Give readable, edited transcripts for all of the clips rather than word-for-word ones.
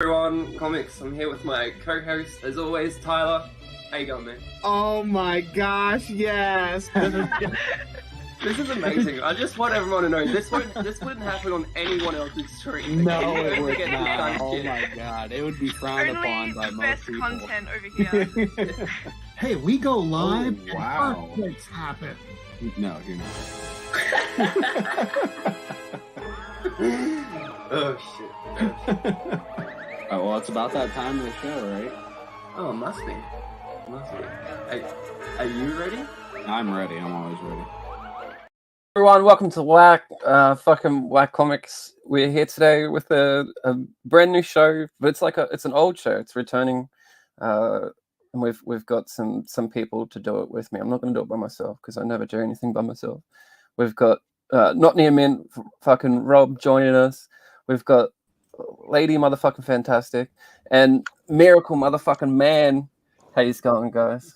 Everyone, comics. I'm here with my co-host, as always, Tyler. How you going, man? Oh my gosh, yes. This is amazing. I just want everyone to know this wouldn't happen on anyone else's stream. No, Okay? it would Get this not. done Oh shit. my god, it would be frowned Only upon by the most best people. content over here. Hey, we go live Oh, wow. and earthquakes happen. No, you're not. Oh shit. Oh, well, it's about that time of the show, right? Oh, must be. Hey, are you ready? I'm ready. I'm always ready. Everyone, welcome to fucking Whack Comics. We're here today with a brand new show, but it's an old show. It's returning, and we've got some people to do it with me. I'm not going to do it by myself because I never do anything by myself. We've got Not Near Men, fucking Rob joining us. We've got Lady motherfucking Fantastic and Miracle motherfucking Man. How you going, guys?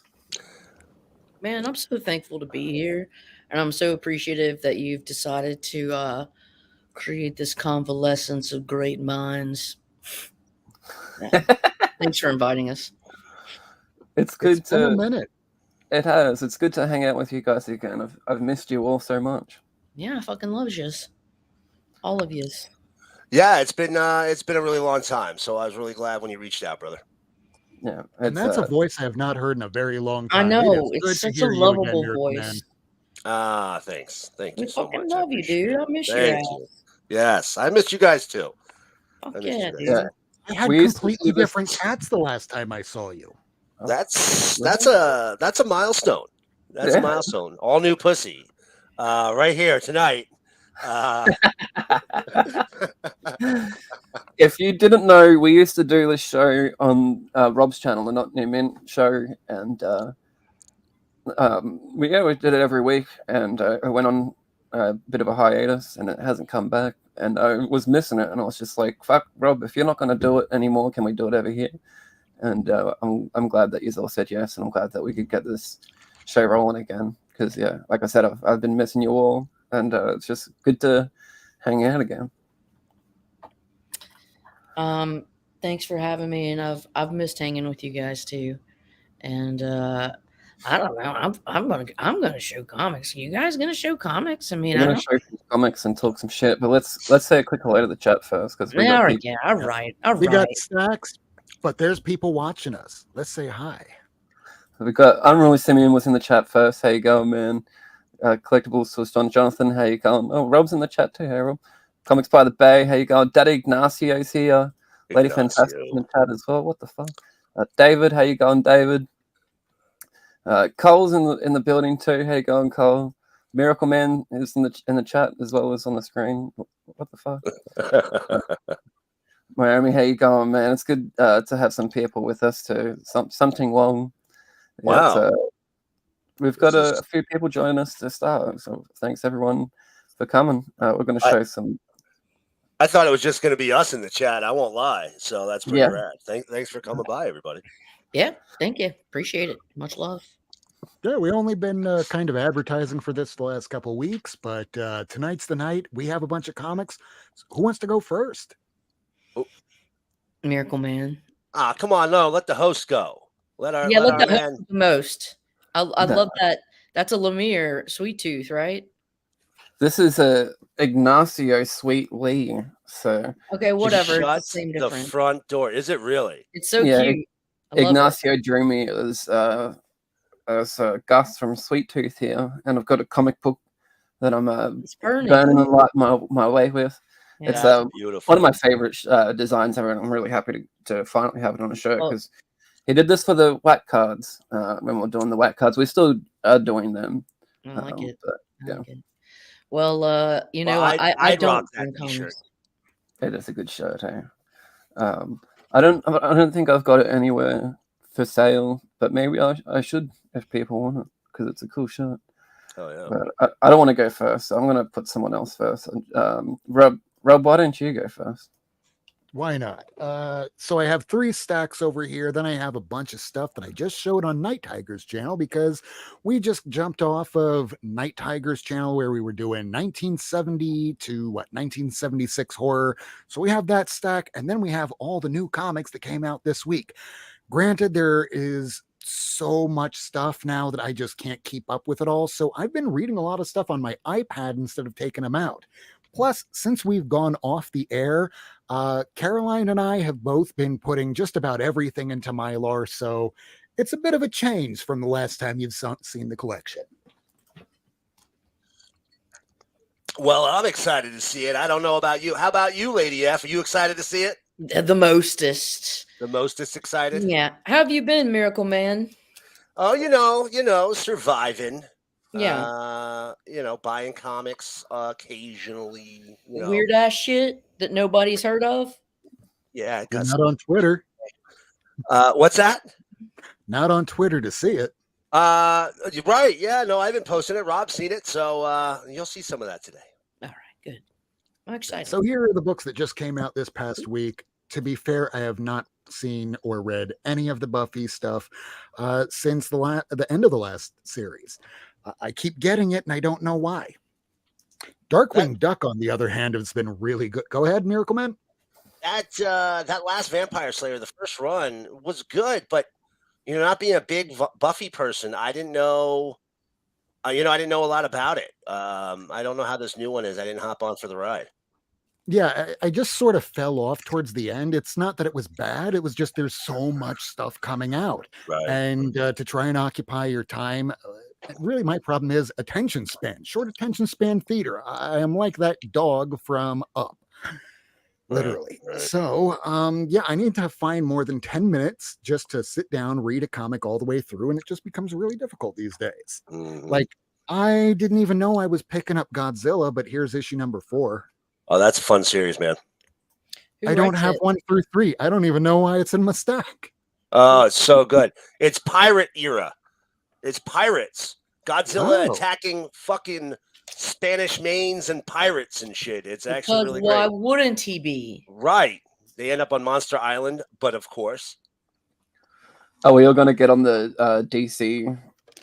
Man, I'm so thankful to be here, and I'm so appreciative that you've decided to create this convalescence of great minds. Yeah. Thanks for inviting us. It's good It's been a to. minute. It has. It's good to hang out with you guys again. I've missed you all so much. Yeah, I fucking love yous. All of yous. Yeah, it's been a really long time, so I was really glad when you reached out, brother. Yeah, And that's a voice I have not heard in a very long I time. know, It is good it's to such a hear you lovable again, Miracle voice. Man. Ah, thanks. Thank We you so fucking much. I love you, appreciate dude. it. I miss your Thank ass. you. Yes, I missed you guys too. Fuck I missed yeah, you dude. guys. Yeah. I had We used to completely do this- different cats the last time I saw you. That's a milestone. That's Yeah. a milestone. All new pussy, right here tonight. If you didn't know, we used to do this show on Rob's channel, the Not New Men show, and we did it every week. And I went on a bit of a hiatus, and it hasn't come back. And I was missing it, and I was just like, "Fuck, Rob! If you're not going to do it anymore, can we do it over here?" And I'm glad that you all said yes, and I'm glad that we could get this show rolling again. Because yeah, like I said, I've been missing you all, and it's just good to hang out again. Thanks for having me, and I've missed hanging with you guys too. And I don't know. I'm gonna show comics. You guys gonna show comics? I mean, We're I gonna don't. show some comics and talk some shit, but let's say a quick hello to the chat first because we Yeah, got all right, people. yeah, all right, all We right. got stacks, but there's people watching us. Let's say hi. We got Unruly Simeon was in the chat first. How you going, man? Collectibles was Jonathan. How you going? Oh, Rob's in the chat too. Hey, Rob. Comics by the Bay. How you going? Daddy Ignacio's here. Lady Fantastic in the chat as well. What the fuck? David, how you going, David? Cole's in the building too. How you going, Cole? Miracle Man is in the chat as well as on the screen. What the fuck? Miami, how you going, man? It's good to have some people with us too. Something long. Yeah, Wow. we've got a few people joining us to start. So thanks everyone for coming. We're going to show some. I thought it was just going to be us in the chat. I won't lie. So that's pretty Yeah. rad. Thanks for coming by, everybody. Yeah, thank you. Appreciate it. Much love. Yeah, we only been kind of advertising for this the last couple of weeks, but tonight's the night. We have a bunch of comics. So who wants to go first? Miracle Man. Ah, come on, no, let the host go. Let our man. The most. I love that. That's a Lemire Sweet Tooth, right? This is a Ignacio Sweet Lee. So Okay, whatever. It's the Shut same the difference. front door. Is it really? It's so Yeah, cute. I love it. Ignacio drew me as Gus from Sweet Tooth here, and I've got a comic book that I'm It's burning. burning and light my way with. Yeah. It's That's beautiful. one of my favorite designs ever, and I'm really happy to finally have it on a shirt Well- because he did this for the Whack cards when we're doing the Whack cards. We still are doing them. I like it. But I like it. Well, you know, Well, I I'd don't rock that own t-shirt. comics. it is a good shirt. I don't think I've got it anywhere for sale, but maybe I should if people want it because it's a cool shirt. Oh yeah. But I don't want to go first, so I'm going to put someone else first. Rob, why don't you go first? Why not? So I have 3 stacks over here. Then I have a bunch of stuff that I just showed on Night Tiger's channel because we just jumped off of Night Tiger's channel where we were doing 1970 to 1976 horror. So we have that stack, and then we have all the new comics that came out this week. Granted, there is so much stuff now that I just can't keep up with it all. So I've been reading a lot of stuff on my iPad instead of taking them out. Plus, since we've gone off the air, Caroline and I have both been putting just about everything into Mylar, so it's a bit of a change from the last time you've seen the collection. Well, I'm excited to see it. I don't know about you. How about you, Lady F? Are you excited to see it? The mostest. The mostest excited? Yeah. How have you been, Miracle Man? Oh, surviving. Yeah. Buying comics occasionally. Weird ass shit that nobody's heard of. Yeah, I You're got not on Twitter. what's that? Not on Twitter to see it. You're right. Yeah, no, I haven't posted it. Rob's seen it, so you'll see some of that today. All right, good. I'm excited. So here are the books that just came out this past week. To be fair, I have not seen or read any of the Buffy stuff since the end of the last series. I keep getting it, and I don't know why. Darkwing Duck, on the other hand, has been really good. Go ahead, Miracle Man. That last Vampire Slayer, the first run, was good, but not being a big Buffy person, I didn't know. I didn't know a lot about it. I don't know how this new one is. I didn't hop on for the ride. Yeah, I just sort of fell off towards the end. It's not that it was bad. It was just there's so much stuff coming out. Right. And to try and occupy your time, really my problem is attention span, short attention span theater. I am like that dog from Up, literally. Right. So, I need to find more than 10 minutes just to sit down, read a comic all the way through, and it just becomes really difficult these days. Mhm. Like, I didn't even know I was picking up Godzilla, but here's issue number 4. Oh, that's a fun series, man. Who I don't writes have it? 1 through 3. I don't even know why it's in my stack. Oh, it's so good. It's pirate era. It's pirates. Godzilla Oh. attacking fucking Spanish mains and pirates and shit. It's actually Because really why great. wouldn't he be? Right. They end up on Monster Island, but of course. Are we all going to get on the DC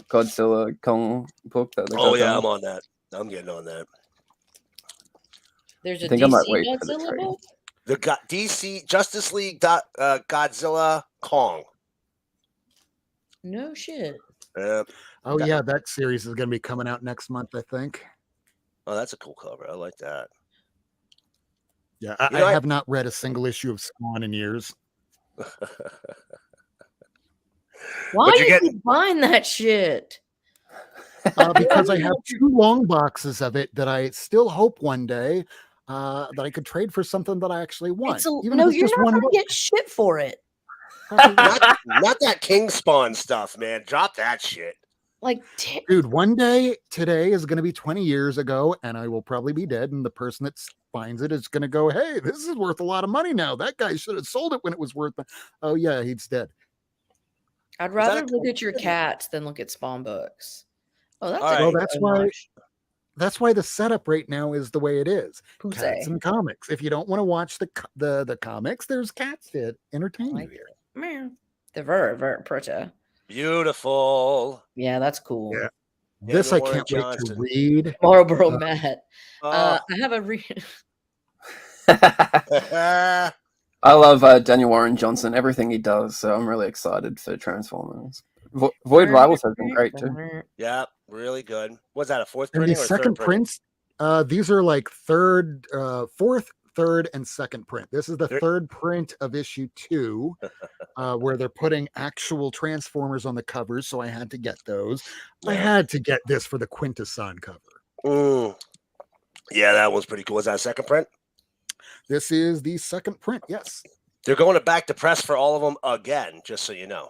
Godzilla Kong book? That they Oh, got yeah, done? I'm on that. I'm getting on that. There's a think I might DC wait for the Godzilla trade. book? The DC Justice League Godzilla Kong. No shit. Oh, Yeah, that series is going to be coming out next month, I think. that's a cool cover. I like that. Yeah, You know, I have not read a single issue of Spawn in years. Why But are you're you getting- buying that shit? Because I have 2 long boxes of it that I still hope one day that I could trade for something that I actually want. It's a, Even no, if it's you're just not one gonna book. get shit for it. not that King Spawn stuff, man. Drop that shit. Like, Dude, one day today is going to be 20 years ago, and I will probably be dead. And the person that finds it is going to go, "Hey, this is worth a lot of money now. That guy should have sold it when it was worth." Oh yeah, he's dead. I'd that rather a look at your cats than look at Spawn books. Oh, that's All a right. Well, good that's why. homage. That's why the setup right now is the way it is. Who's Cats they? and comics. If you don't want to watch the comics, there's cats to entertain Like you here. Meow. They're very, very pretty. Beautiful. Yeah, that's cool. Yeah. This I Warren can't wait to Johnson. read. Marlboro Matt. Oh. I have a I love Daniel Warren Johnson, everything he does, so I'm really excited for Transformers. Void Rivals has been great too. Yeah, really good. Was that a 4th And printing the or second third printing? prints, these are like fourth, third, and second print. This is the They're- 3rd print of issue 2, where they're putting actual Transformers on the covers. So I had to get those. I Yeah. had to get this for the Quintesson cover. Yeah, that one's pretty cool. Was that a second print? This is the second print, yes. They're going to back to press for all of them again, just so you know.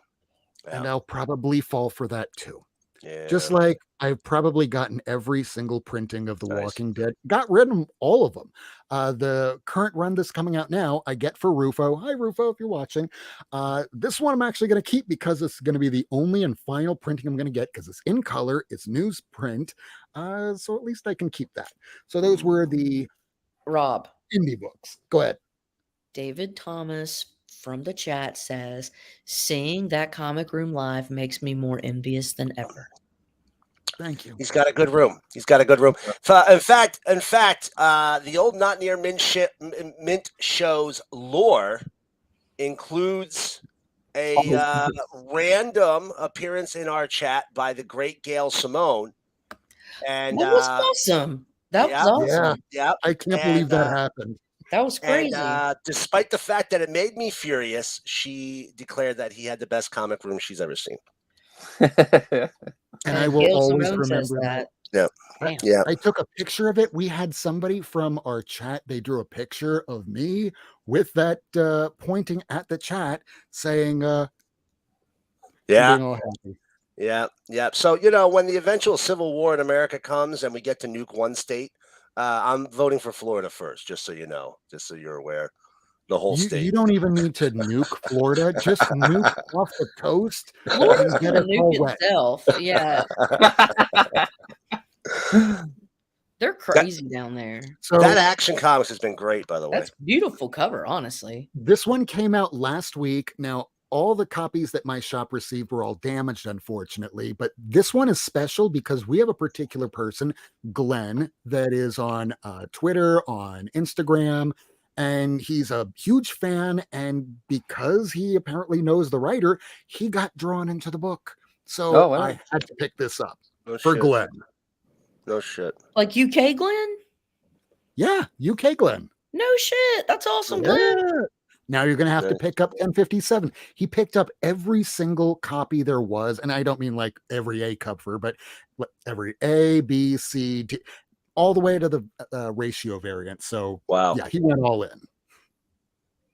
And Yeah. I'll probably fall for that too. Yeah. Just like I've probably gotten every single printing of The Nice. Walking Dead. Got rid of all of them. The current run that's coming out now, I get for Rufo. Hi, Rufo, if you're watching. This one I'm actually going to keep because it's going to be the only and final printing I'm going to get because it's in color. It's newsprint. So at least I can keep that. So those were the Rob. indie books. Go ahead. David Thomas from the chat says, seeing that comic room live makes me more envious than ever. Thank you. He's got a good room. In fact, the old Not Near Mint show's lore includes a random appearance in our chat by the great Gail Simone. And That was awesome. That was awesome. Yeah. I can't believe that happened. That was crazy. And despite the fact that it made me furious, she declared that he had the best comic room she's ever seen. And I will Gail always Simone says remember that. Yeah. Damn. Yeah. I took a picture of it. We had somebody from our chat. They drew a picture of me with that pointing at the chat saying, Yeah. being all happy. Yeah. So, when the eventual civil war in America comes and we get to nuke one state, I'm voting for Florida first, just so you know, just so you're aware. The whole state. You don't even need to nuke Florida. Just nuke off the coast. Florida's and get gonna it all nuke wet. itself. Yeah. They're crazy down there. So That Action Comics has been great, by the way. That's beautiful cover, honestly. this one came out last week. Now, all the copies that my shop received were all damaged, unfortunately. But this one is special because we have a particular person, Glenn, that is on Twitter, on Instagram, and he's a huge fan. And because he apparently knows the writer, he got drawn into the book. So Oh, wow. I had to pick this up No for shit. Glenn. No shit. Like UK Glenn? Yeah, UK Glenn. No shit. That's awesome, Yeah. Glenn. Now you're going to have to Nice. pick up 1057. He picked up every single copy there was. And I don't mean like every A cover, but every A, B, C, D, all the way to the ratio variant. So Wow. yeah, he went all in.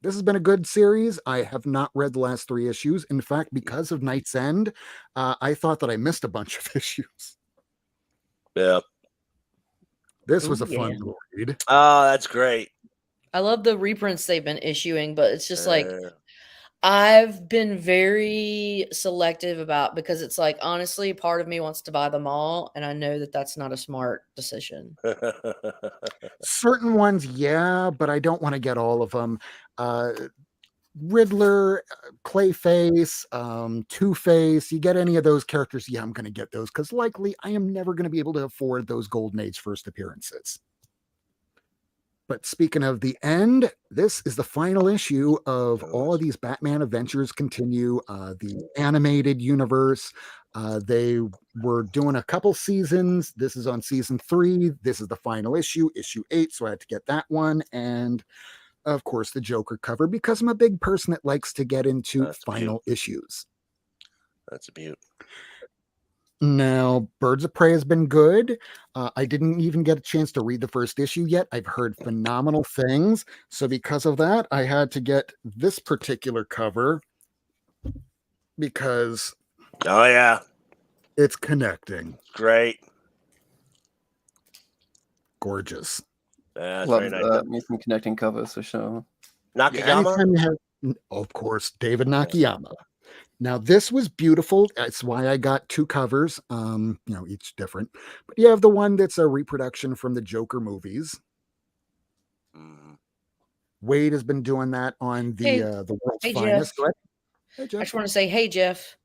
This has been a good series. I have not read the last 3 issues. In fact, because of Night's End, I thought that I missed a bunch of issues. Yeah. This was Ooh, a fun yeah. read. Oh, that's great. I love the reprints they've been issuing, but it's just like Uh, I've been very selective about, because it's like, honestly, part of me wants to buy them all, and I know that that's not a smart decision. Certain ones, yeah, but I don't want to get all of them. Riddler, Clayface, Two-Face, you get any of those characters, yeah, I'm going to get those because likely I am never going to be able to afford those Golden Age first appearances. But speaking of the end, this is the final issue of all of these Batman Adventures Continue, the animated universe. They were doing a couple seasons. This is on season 3. This is the final issue, issue 8. So I had to get that one. And of course, the Joker cover, because I'm a big person that likes to get into That's final issues. That's a beaut. Now, Birds of Prey has been good. I didn't even get a chance to read the first issue yet. I've heard phenomenal things. So because of that, I had to get this particular cover because Oh, yeah. it's connecting. Great. Gorgeous. That's Love very nice. me some connecting covers for sure. Nakayama? Anytime you have, of course, David Nakayama. Now, this was beautiful. That's why I got 2 covers, each different. But you have the one that's a reproduction from the Joker movies. Mhm. Wade has been doing that on Hey. the World's Hey, Finest. Jeff. Go ahead. Hey, I Jeff. just want to say, hey, Jeff.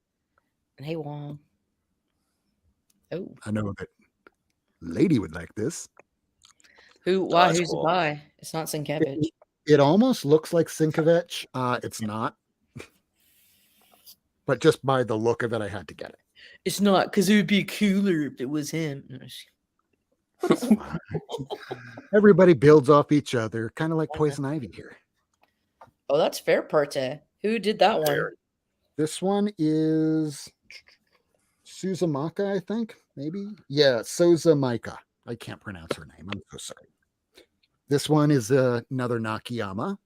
And hey, Juan. Oh, I know that Lady would like this. why? that's Who's cool. a buy? It's not Sienkiewicz. It almost looks like Sinkovich. It's not. But just by the look of it, I had to get it. It's not, because it would be cooler if it was him. No, It's fine. Everybody builds off each other, kind of like Poison Ivy here. Oh, that's fair, Perte. Who did that one? This one is Suzumaka, I think, maybe. Yeah, Souza Mika. I can't pronounce her name. I'm so sorry. This one is another Nakayama.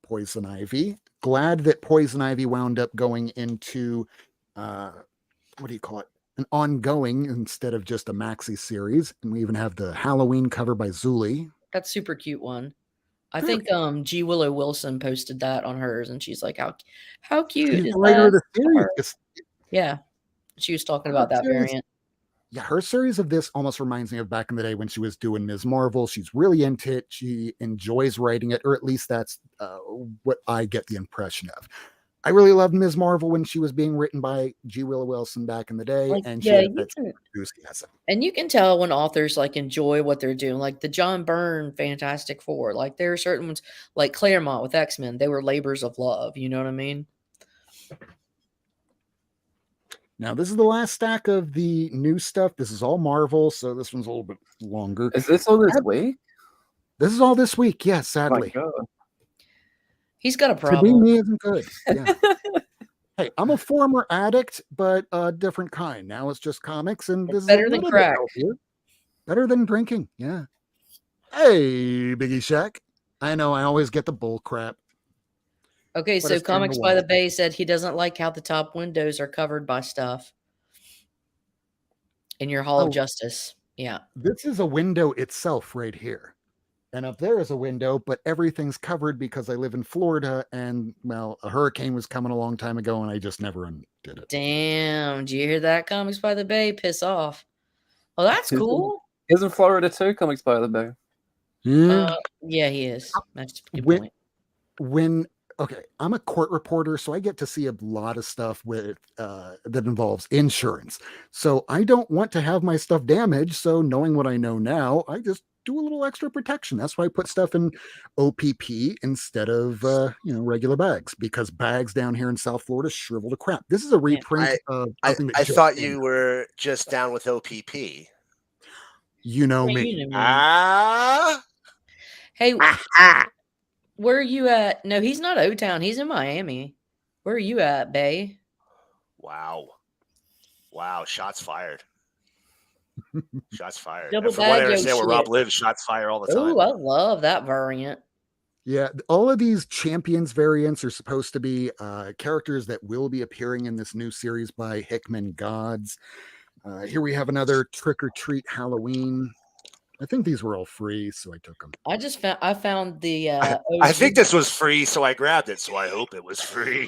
Poison Ivy. Glad that Poison Ivy wound up going into, what do you call it? An ongoing instead of just a maxi series. And we even have the Halloween cover by Zuli. That's super cute one. I Yeah. think G. Willow Wilson posted that on hers, and she's like, how cute She's is the writer of that? the series. Or- It's Yeah. She was talking about that Serious. variant. Yeah, her series of this almost reminds me of back in the day when she was doing Ms. Marvel. She's really into it. She enjoys writing it, or at least that's what I get the impression of. I really loved Ms. Marvel when she was being written by G. Willow Wilson back in the day, Like, and she yeah, had you that can, enthusiasm. and you can tell when authors like enjoy what they're doing. Like the John Byrne Fantastic Four. Like there are certain ones, like Claremont with X-Men. They were labors of love. You know what I mean? Now, this is the last stack of the new stuff. This is all Marvel, so this one's a little bit longer. Is this all this week? This is all this week, yes, My sadly. God. He's got a To be problem. me isn't good. Yeah. Hey, I'm a former addict, but a different kind. Now it's just comics, and It's this is better a than little crack. bit healthier. Better than drinking, yeah. Hey, Biggie Shack. I know I always get the bull crap. Okay, But so it's turned Comics to by the white. Bay said he doesn't like how the top windows are covered by stuff in your Hall Oh. of Justice. Yeah. This is a window itself right here. And up there is a window, but everything's covered because I live in Florida, and well, a hurricane was coming a long time ago, and I just never undid it. Damn. Did you hear that? Comics by the Bay. Piss off. Well, that's Who's in- cool. He's in Florida too, Comics by the Bay. Yeah. Yeah, he is. That's a good When- point. When okay, I'm a court reporter, so I get to see a lot of stuff with that involves insurance. So I don't want to have my stuff damaged. So knowing what I know now, I just do a little extra protection. That's why I put stuff in OPP instead of regular bags, because bags down here in South Florida shrivel to crap. This is a reprint of something that I just thought came you out. were just down with OPP. You know Yeah, me. you know me. Ah, Hey, where are you at? No, he's not O-Town. He's in Miami. Where are you at, Bay? wow, shots fired. Shots fired. Double And from what I bag your understand, where Rob shit. lives, shots fire all the time. Oh, I love that variant. Yeah, all of these champions variants are supposed to be characters that will be appearing in this new series by Hickman Gods. Here we have another Trick or Treat Halloween. I think these were all free, so I took them. I found the I think this was free, so I grabbed it. So I hope it was free.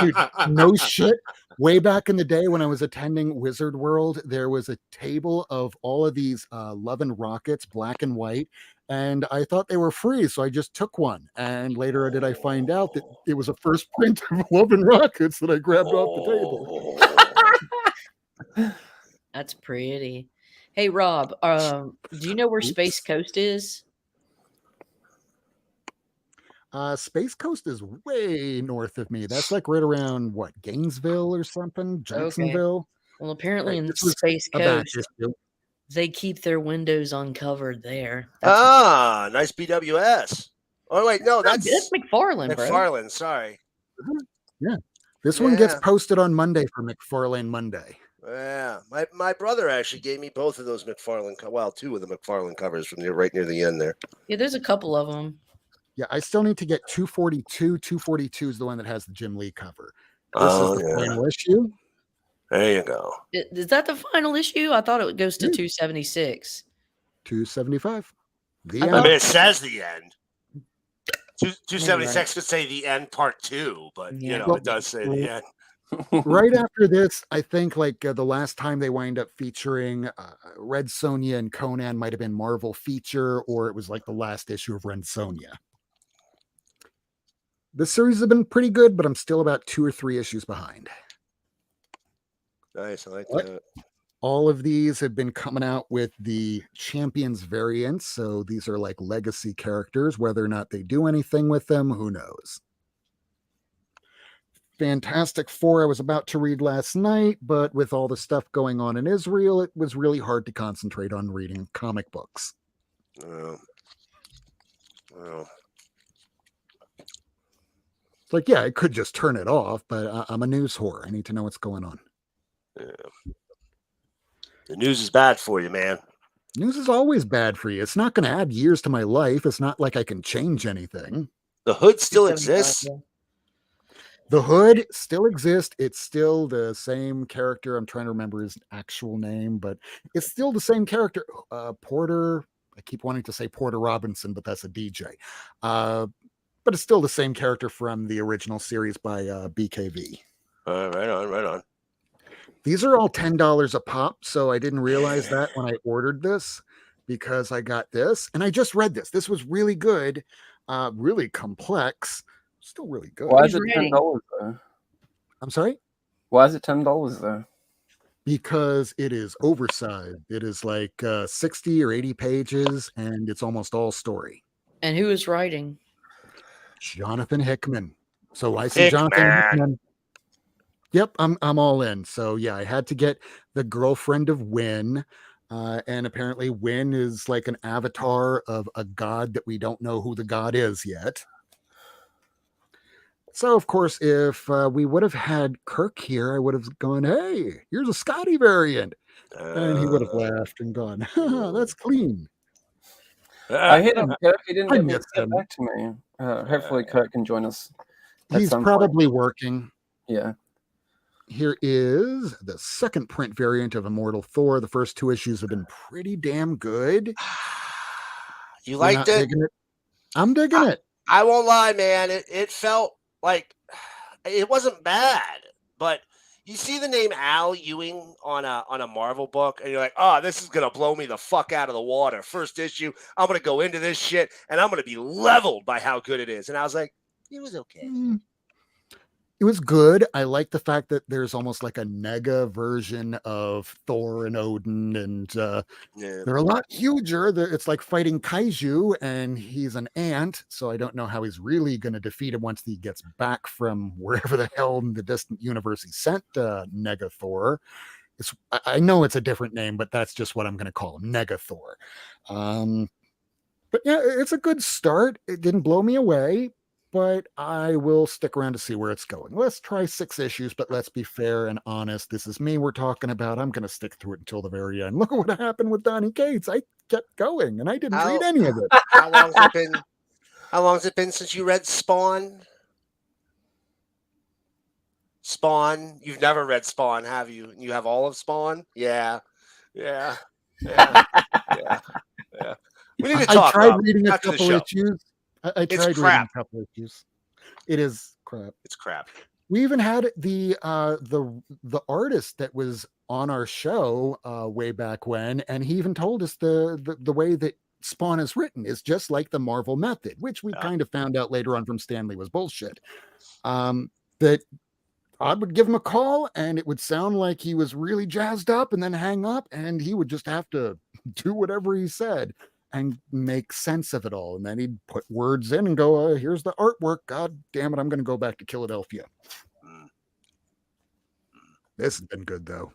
Dude, no shit. Way back in the day when I was attending Wizard World, there was a table of all of these Love and Rockets, black and white, and I thought they were free, so I just took one. And later did I find out that it was a first print of Love and Rockets that I grabbed off the table. That's pretty. Hey Rob, do you know where Space Coast is? Space Coast is way north of me. That's like right around what, Gainesville or something, Jacksonville. Well, apparently Right, in this was Space A back Coast, issue. they keep their windows uncovered there. That's, Ah, nice BWS. Oh wait, no, that's that's McFarlane, bro. McFarlane. Sorry. This one gets Yeah. posted on Monday for McFarlane Monday. Yeah, my brother actually gave me both of those McFarlane. Well, two of the McFarlane covers from right near the end there. Yeah, there's a couple of them. Yeah, I still need to get 242. 242 is the one that has the Jim Lee cover. This Oh, is the yeah. final issue. There you go. Is that the final issue? I thought it goes to Yeah. 276. 275. The I end. I thought- mean, it says the end. Maybe 276 could say the end part 2, but Yeah. you know Well, it does say the end. Right after this, I think like the last time they wind up featuring Red Sonja and Conan might have been Marvel feature, or it was like the last issue of Red Sonja. This series has been pretty good, but I'm still about 2 or 3 issues behind. Nice, I like What? that. All of these have been coming out with the Champions variants. So these are like legacy characters. Whether or not they do anything with them, who knows? Fantastic Four, I was about to read last night, but with all the stuff going on in Israel, it was really hard to concentrate on reading comic books. Well, It's like, yeah, I could just turn it off, but I'm a news whore. I need to know what's going on. yeah. The news is bad for you, man. News is always bad for you. It's not going to add years to my life. It's not like I can change anything. The hood still 275, exists. yeah. The Hood still exists. It's still the same character. I'm trying to remember his actual name, but it's still the same character. Porter, I keep wanting to say Porter Robinson, but that's a DJ. But it's still the same character from the original series by BKV. Right on, right on. These are all $10 a pop, so I didn't realize that when I ordered this because I got this and I just read this. This was really good, really complex, still really good. Why is it Who's $10 reading? though? I'm sorry? Why is it $10 though? Because it is oversized. It is like 60 or 80 pages and it's almost all story. And who is writing? Jonathan Hickman. So I see Jonathan Hickman. Yep, I'm all in. So yeah, I had to get the girlfriend of Wynn. And apparently Wynn is like an avatar of a god that we don't know who the god is yet. So of course, if we would have had Kirk here, I would have gone, hey, here's a Scotty variant. And he would have laughed and gone, that's clean. I hit him, Kirk. He didn't I get me to miss get him. back to me. Hopefully, Kirk can join us. at He's some probably working. Yeah. Here is the second print variant of Immortal Thor. The first two issues have been pretty damn good. You You're liked not it? digging it? I'm digging it. I won't lie, man. It felt like it wasn't bad, but you see the name Al Ewing on a Marvel book, and you're like, oh, this is gonna blow me the fuck out of the water. First issue, I'm gonna go into this shit, and I'm gonna be leveled by how good it is. And I was like, it was okay. It was good. I like the fact that there's almost like a nega version of Thor and Odin, and Yeah. they're a lot huger. It's like fighting kaiju, and he's an ant, so I don't know how he's really going to defeat him once he gets back from wherever the hell in the distant universe he sent Nega Thor. I know it's a different name, but that's just what I'm going to call him, Nega Thor. But yeah, it's a good start. It didn't blow me away, but I will stick around to see where it's going. Let's try 6 issues, but let's be fair and honest. This is me we're talking about. I'm going to stick through it until the very end. Look at what happened with Donny Cates. I kept going, and I didn't read any of it. How long's it been? How long's it been since you read Spawn? Spawn. You've never read Spawn, have you? You have all of Spawn? Yeah. Yeah. Yeah. Yeah. Yeah. We need to talk. I tried Rob, reading a after the couple show. issues. I It's tried reading crap. a couple issues. It is crap. It's crap. We even had the artist that was on our show way back when, and he even told us the way that Spawn is written is just like the Marvel method, which we kind of found out later on from Stanley was bullshit. That I would give him a call, and it would sound like he was really jazzed up, and then hang up, and he would just have to do whatever he said and make sense of it all. And then he'd put words in and go, here's the artwork. God damn it, I'm going to go back to Philadelphia. This has been good, though.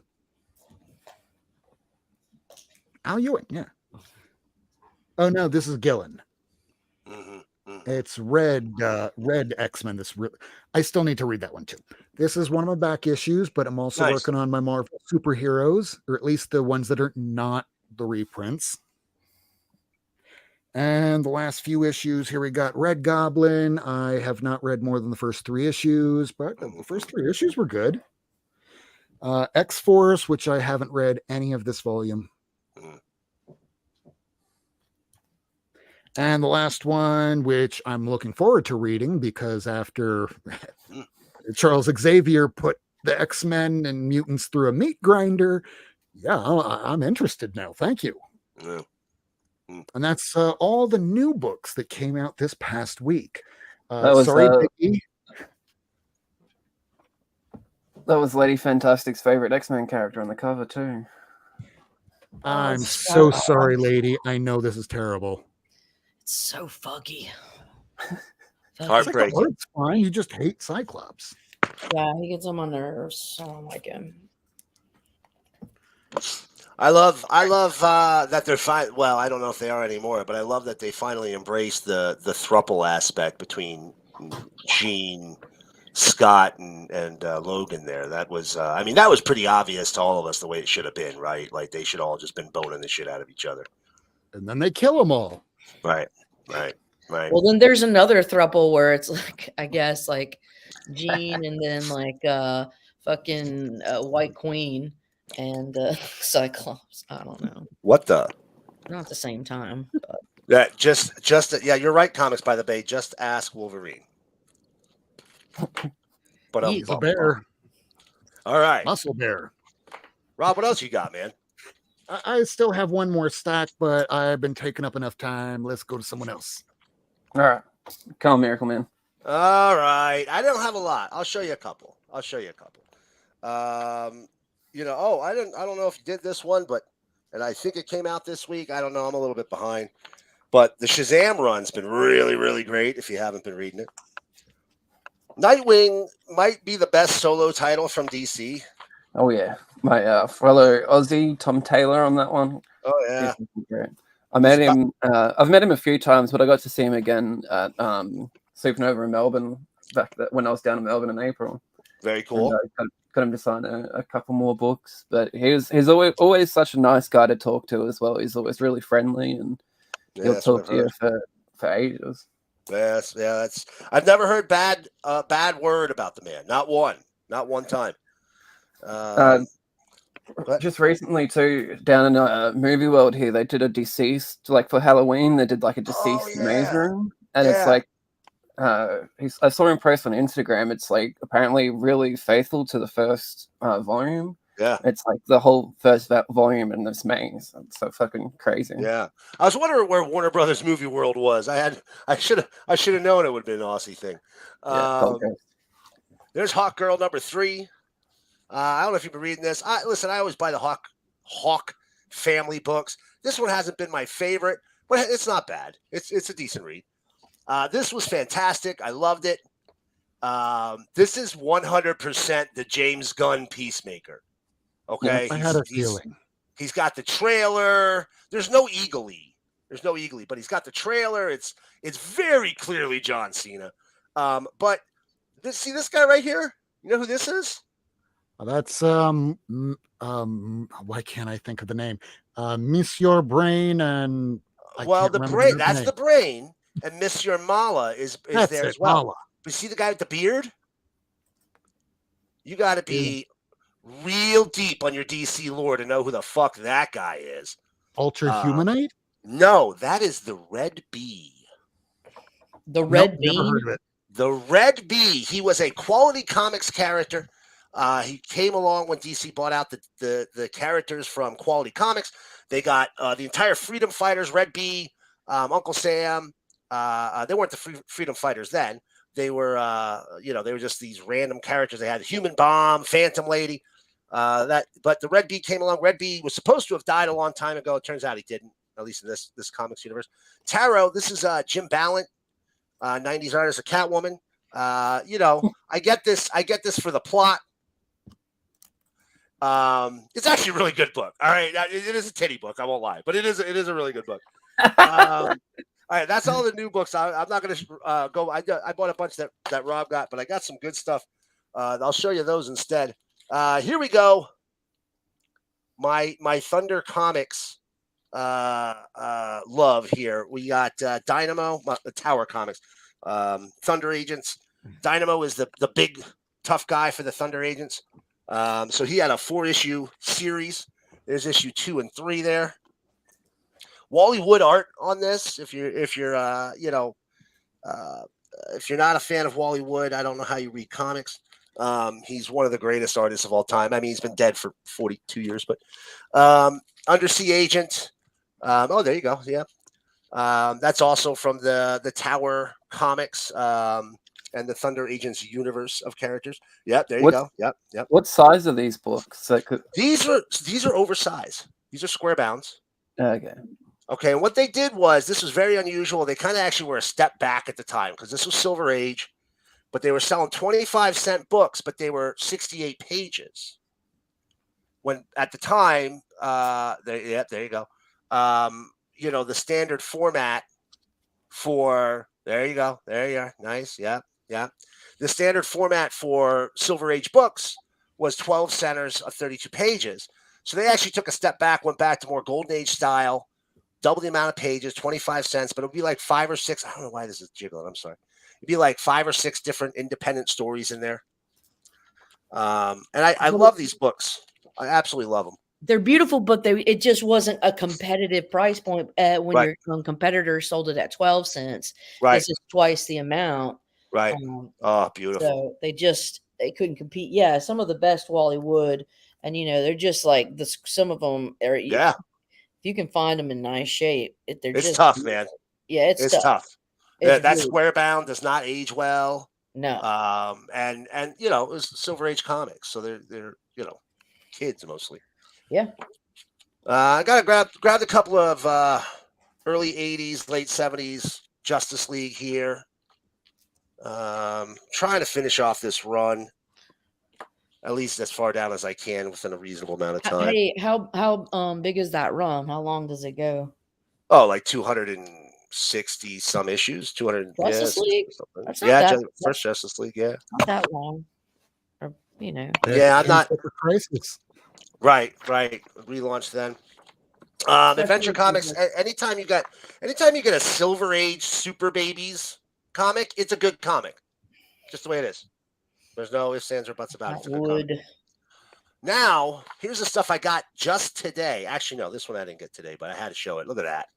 Al Ewing, yeah. Oh, no, this is Gillen. It's Red X-Men. I still need to read that one, too. This is one of my back issues, but I'm also working on my Marvel superheroes, or at least the ones that are not the reprints. And the last few issues, here we got Red Goblin. I have not read more than the first 3 issues, but the first 3 issues were good. X-Force, which I haven't read any of this volume. And the last one, which I'm looking forward to reading, because after Charles Xavier put the X-Men and mutants through a meat grinder, yeah, I'm interested now. Thank you. Yeah. And that's all the new books that came out this past week. That was, sorry, Vicky. That was Lady Fantastic's favorite X-Men character on the cover too. I'm so sorry, lady. I know this is terrible. It's so fuggy. Heartbreaking. Like, it's fine. You just hate Cyclops. Yeah, he gets on my nerves. I don't like him. I love that they're fine. Well, I don't know if they are anymore, but I love that they finally embraced the thruple aspect between Jean, Scott, and Logan. There, that was. I mean, that was pretty obvious to all of us the way it should have been, right? Like they should all just been boning the shit out of each other. And then they kill them all. Right. Well, then there's another throuple where it's like, I guess, like Jean and then like fucking White Queen and Cyclops. I don't know. What the? Not at the same time. But. Yeah, yeah, you're right. Comics by the Bay. Just ask Wolverine. But He's a bear. All right. Muscle bear. Rob, what else you got, man? I still have one more stack, but I've been taking up enough time. Let's go to someone else. All right, come on, Miracle Man. All right. I don't have a lot. I'll show you a couple. I don't know if you did this one, and I think it came out this week. I don't know. I'm a little bit behind. But the Shazam run's been really, really great if you haven't been reading it. Nightwing might be the best solo title from DC. Oh yeah, my fellow Aussie Tom Taylor on that one. Oh yeah, great. I met him. I've met him a few times, but I got to see him again at Supernova in Melbourne when I was down in Melbourne in April. Very cool. And, got him to sign a couple more books, but he's always such a nice guy to talk to as well. He's always really friendly, and he'll talk to you for ages. Yes, yeah. I've never heard bad word about the man. Not one time. Just recently too, down in Movie World here, they did a deceased, like for Halloween, they did like a deceased maze room, and it's like I saw him post on Instagram. It's like apparently really faithful to the first volume. Yeah, it's like the whole first volume in this maze. It's so fucking crazy. Yeah, I was wondering where Warner Brothers Movie World was. I should have known it would have been an Aussie thing. There's Hawk Girl number 3. I don't know if you've been reading this. I always buy the Hawk family books. This one hasn't been my favorite, but it's not bad. It's a decent read. This was fantastic. I loved it. This is 100% the James Gunn Peacemaker. Okay, I had a feeling. He's got the trailer. There's no eagle-y, but he's got the trailer. It's very clearly John Cena. But see this guy right here? You know who this is? That's why can't I think of the name? Monsieur Brain and the brain. That's the brain, and Monsieur Mala is there as well. Mala. But see the guy with the beard? You got to be real deep on your DC lore to know who the fuck that guy is. Ultra Humanite? No, that is the Red Bee. The Red Bee? Never heard of it. The Red Bee. He was a Quality Comics character. He came along when DC bought out the characters from Quality Comics. They got the entire Freedom Fighters, Red Bee, Uncle Sam. They weren't the Freedom Fighters then. They were, they were just these random characters. They had Human Bomb, Phantom Lady. But the Red Bee came along. Red Bee was supposed to have died a long time ago. It turns out he didn't, at least in this comics universe. Tarot. This is Jim Ballant, 90s artist of Catwoman. I get this for the plot. It's actually a really good book. All right, it is a titty book. I won't lie, but it is a really good book. All right, that's all the new books. I'm not going to go. I bought a bunch that Rob got, but I got some good stuff. I'll show you those instead. Here we go. My Thunder Comics love here. We got Dynamo, Tower Comics, Thunder Agents. Dynamo is the big tough guy for the Thunder Agents. So he had a 4-issue series. There's issue 2 and 3 there. Wally Wood art on this. If you're not a fan of Wally Wood, I don't know how you read comics. He's one of the greatest artists of all time. I mean, he's been dead for 42 years, but Undersea Agent. There you go. Yeah. That's also from the Tower Comics and the Thunder Agents universe of characters. Yep, there you go. Yep. What size are these books? These are oversized. These are square bounds. Okay, and what they did was, this was very unusual. They kind of actually were a step back at the time because this was Silver Age, but they were selling 25-cent books, but they were 68 pages. When at the time, there you go. The standard format for there you go. There you are. Nice. Yeah. The standard format for Silver Age books was 12 centers of 32 pages. So they actually took a step back, went back to more Golden Age style. Double the amount of pages, 25 cents, but it would be like 5 or 6. I don't know why this is jiggling. I'm sorry. It'd be like 5 or 6 different independent stories in there. And I love these books. I absolutely love them. They're beautiful, but it just wasn't a competitive price point when your competitor sold it at 12 cents. Right. This is twice the amount. Right. Beautiful. So they couldn't compete. Yeah, some of the best Wally Wood and they're just like this. Some of them are. Yeah, If you can find them in nice shape, they're it's just tough, man. Yeah, it's tough. Tough. It's That really- square bound does not age well. No. And it was Silver Age comics, so they're kids mostly. Yeah. I gotta grab a couple of early '80s, late '70s Justice League here. Trying to finish off this run, at least as far down as I can within a reasonable amount of time. Hey, how big is that run? How long does it go? Oh, like 260 some issues. 200. Justice League? Something. That's not Yeah, that- first Justice League. Yeah. Not that long. Or, Yeah, I'm not. Crisis. Right. Relaunch then. Adventure Comics. Anytime you get a Silver Age Super Babies comic, it's a good comic. Just the way it is. There's no ifs, ands, or buts about it. It's a good comic. Now, here's the stuff I got just today. Actually, no, this one I didn't get today, but I had to show it. Look at that.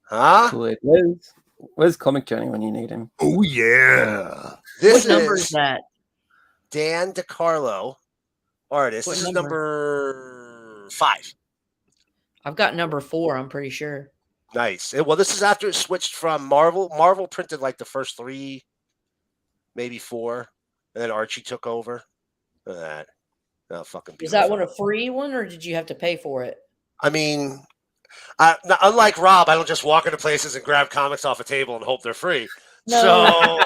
Huh? Sweet. Where's Comic Journey when you need him? Oh yeah. This What number is that? Dan DeCarlo, artist. What This is number? number 5. I've got number 4, I'm pretty sure. Nice. Well, this is after it switched from Marvel. Marvel printed like the first 3, maybe 4, and then Archie took over. Look at that. Oh, fucking Is beautiful. that one a free one, or did you have to pay for it? I mean, unlike Rob, I don't just walk into places and grab comics off a table and hope they're free. No. So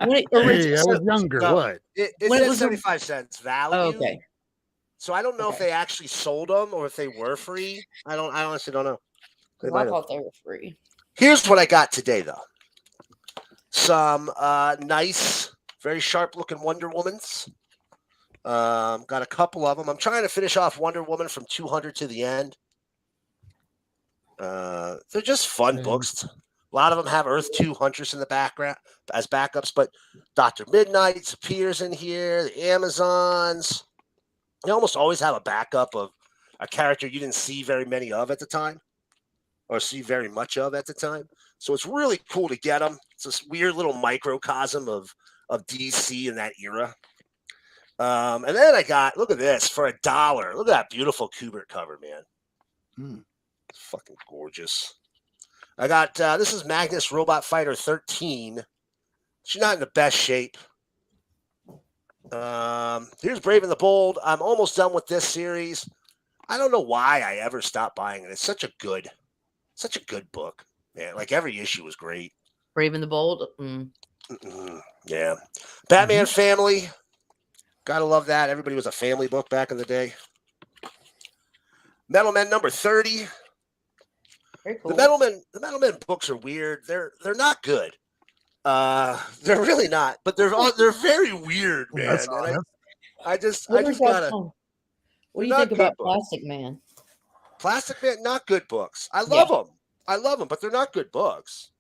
When it Hey, I originally- was younger. No. What? it When it says was 75 cents value. Oh, okay. So I don't know if Okay. they actually sold them or if they were free. I honestly don't know. They 'Cause might I have. thought they were free. Here's what I got today, though. Some nice, very sharp-looking Wonder Womans. Got a couple of them. I'm trying to finish off Wonder Woman from 200 to the end. They're just fun books. A lot of them have Earth 2 Huntress in the background as backups, but Dr. Midnight appears in here. The Amazons. They almost always have a backup of a character you didn't see very many of at the time, or see very much of at the time. So it's really cool to get them. It's this weird little microcosm of DC in that era. And then I got, look at this, for $1. Look at that beautiful Kubert cover, man. It's fucking gorgeous. I got, this is Magnus Robot Fighter 13. She's not in the best shape. Here's Brave and the Bold. I'm almost done with this series. I don't know why I ever stopped buying it. It's such a good book, man. Like every issue was great. Brave and the Bold. Yeah. Batman Family. Gotta love that. Everybody was a family book back in the day. Metal Men number 30. Very cool. The Metal Men books are weird. They're not good. They're really not. But they're very weird, man. That's And honest. I just What do gotta. you not think about good books. Plastic Man? Plastic Man, not good books. I love them. I love them, but they're not good books.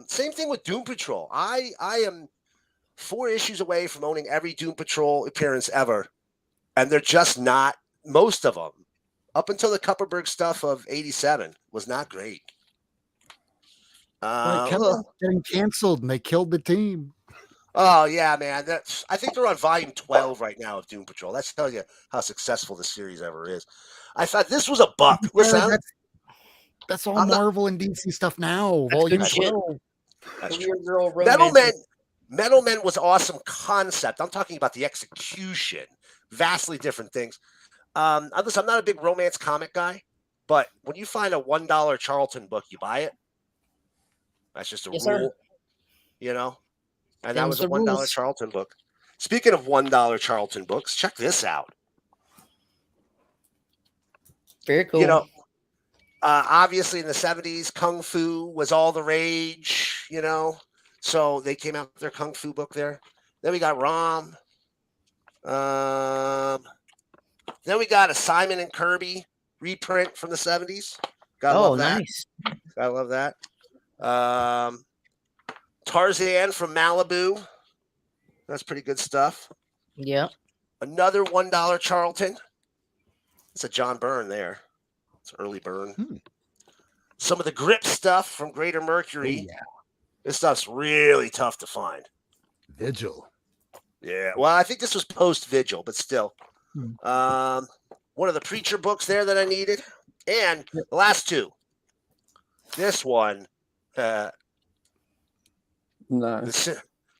Same thing with Doom Patrol. I am 4 issues away from owning every Doom Patrol appearance ever, and they're just not. Most of them, up until the Kupperberg stuff of '87, was not great. Well, it kept on getting canceled, and they killed the team. Oh yeah, man. I think they're on volume 12 right now of Doom Patrol. That's telling you how successful the series ever is. I thought this was a buck. Listen, That's all I'm not- Marvel and DC stuff now. Volume good shit. 12. that's Career true. Girl Metal Men was awesome concept. I'm talking about the execution. Vastly different things. Listen, I'm not a big romance comic guy, but when you find a $1 Charlton book, you buy it. That's just a Yes, rule, sir. you know. And that Them's was a the $1 rules. Charlton book. Speaking of $1 Charlton books, check this out. Very cool. You know, obviously in the 70s, Kung Fu was all the rage, you know. So they came out with their Kung Fu book there. Then we got Rom. Then we got a Simon and Kirby reprint from the 70s. Gotta love that. Nice. I love that. Tarzan from Malibu. That's pretty good stuff. Yeah. Another $1 Charlton. It's a John Byrne there. It's early Byrne. Some of the grip stuff from Greater Mercury. Yeah. This stuff's really tough to find. Vigil. Yeah. Well, I think this was post Vigil, but still. One of the Preacher books there that I needed, and the last two. This one, Nice.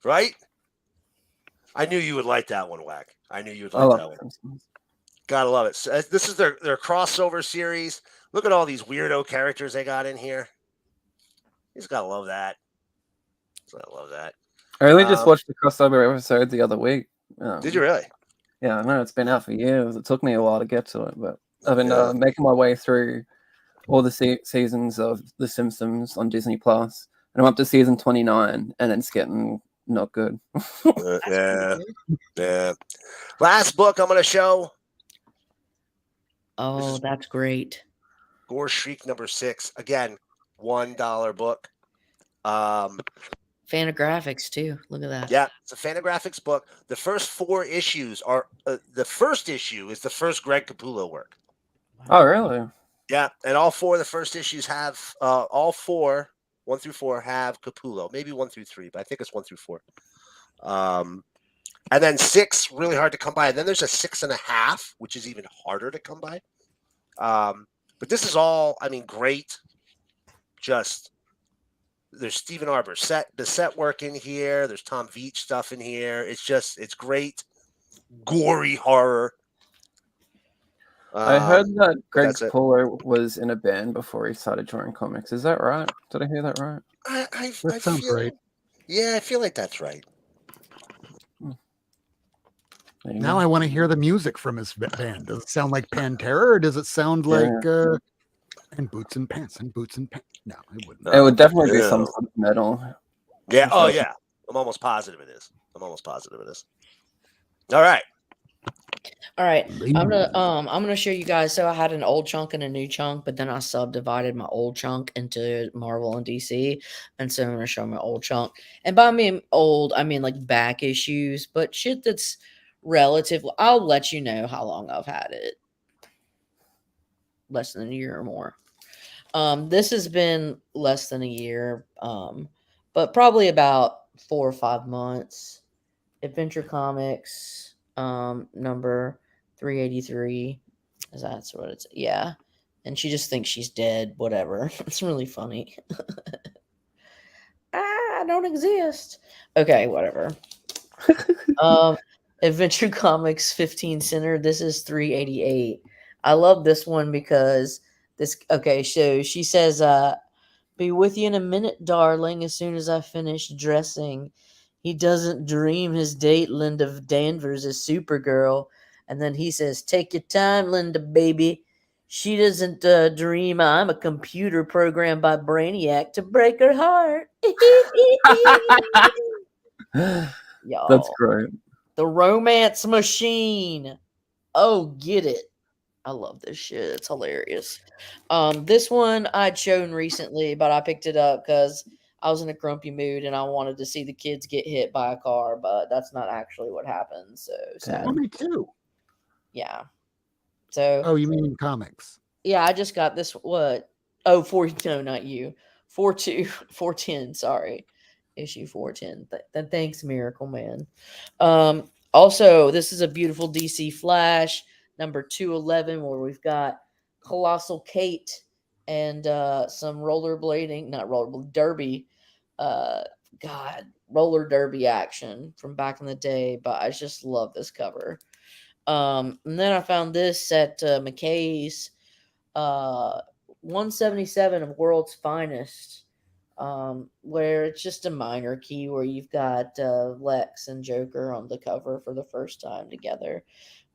right? I knew you would like that one, Whack. I knew you would I like love that one. Simpsons. Gotta love it. So, this is their crossover series. Look at all these weirdo characters they got in here. You just gotta love that. I love that. I only just watched the crossover episode the other week. Did you really? Yeah, I know it's been out for years. It took me a while to get to it, but I've been Yeah. making my way through all the seasons of The Simpsons on Disney Plus, and I'm up to season 29, and it's getting not good. Yeah. Last book I'm gonna show. Oh, that's great. Gore Shriek #6. Again, $1 book. Fantagraphics too. Look at that. Yeah, it's a Fantagraphics book. The first 4 issues are the first issue is the first Greg Capullo work. Oh, really? Yeah, and all 4 of the first issues have all 4, 1 through 4 have Capullo. Maybe 1 through 3, but I think it's 1 through 4. And then 6, really hard to come by. And then there's a 6.5, which is even harder to come by. But this is all, I mean, great. Just there's Stephen R. Bissett work in here. There's Tom Veitch stuff in here. It's great, gory horror. I heard that Greg that's it. Capullo was in a band before he started drawing comics. Is that right? Did I hear that right? I That sounds feel, right. Yeah, I feel like that's right. There you Now go. I want to hear the music from his band. Does it sound like Pantera, or does it sound like and boots and pants and boots and pants? No, it wouldn't. It would definitely be Yeah. some sort of metal. Yeah. Oh, Sure. yeah. I'm almost positive it is. All right. All right, I'm gonna show you guys. So I had an old chunk and a new chunk, but then I subdivided my old chunk into Marvel and DC, and so I'm gonna show my old chunk. And by me old, I mean like back issues, but shit that's relative. I'll let you know how long I've had it. Less than a year or more. This has been less than a year, but probably about 4 or 5 months. Adventure Comics, number 383. That's what it's. Yeah, and she just thinks she's dead. Whatever. It's really funny. I don't exist. Okay, whatever. Adventure Comics 15 Center. This is 388. I love this one because this. Okay, so she says, "Be with you in a minute, darling. As soon as I finish dressing." He doesn't dream his date, Linda Danvers, is Supergirl. And then he says, "Take your time, Linda, baby. She doesn't dream I'm a computer programmed by Brainiac to break her heart." Y'all. That's great. The Romance Machine. Oh, get it. I love this shit. It's hilarious. This one I'd shown recently, but I picked it up because I was in a grumpy mood and I wanted to see the kids get hit by a car, but that's not actually what happened. So sad. Me too. Yeah. So. Oh, you mean in comics? Yeah, I just got this. What? Oh, no, not you. 410. Sorry, issue 410. Thanks, Miracle Man. Also, this is a beautiful DC Flash number 211, where we've got Colossal Kate and some derby. Roller derby action from back in the day. But I just love this cover. And then I found this at McKay's. 177 of World's Finest, where it's just a minor key where you've got Lex and Joker on the cover for the first time together,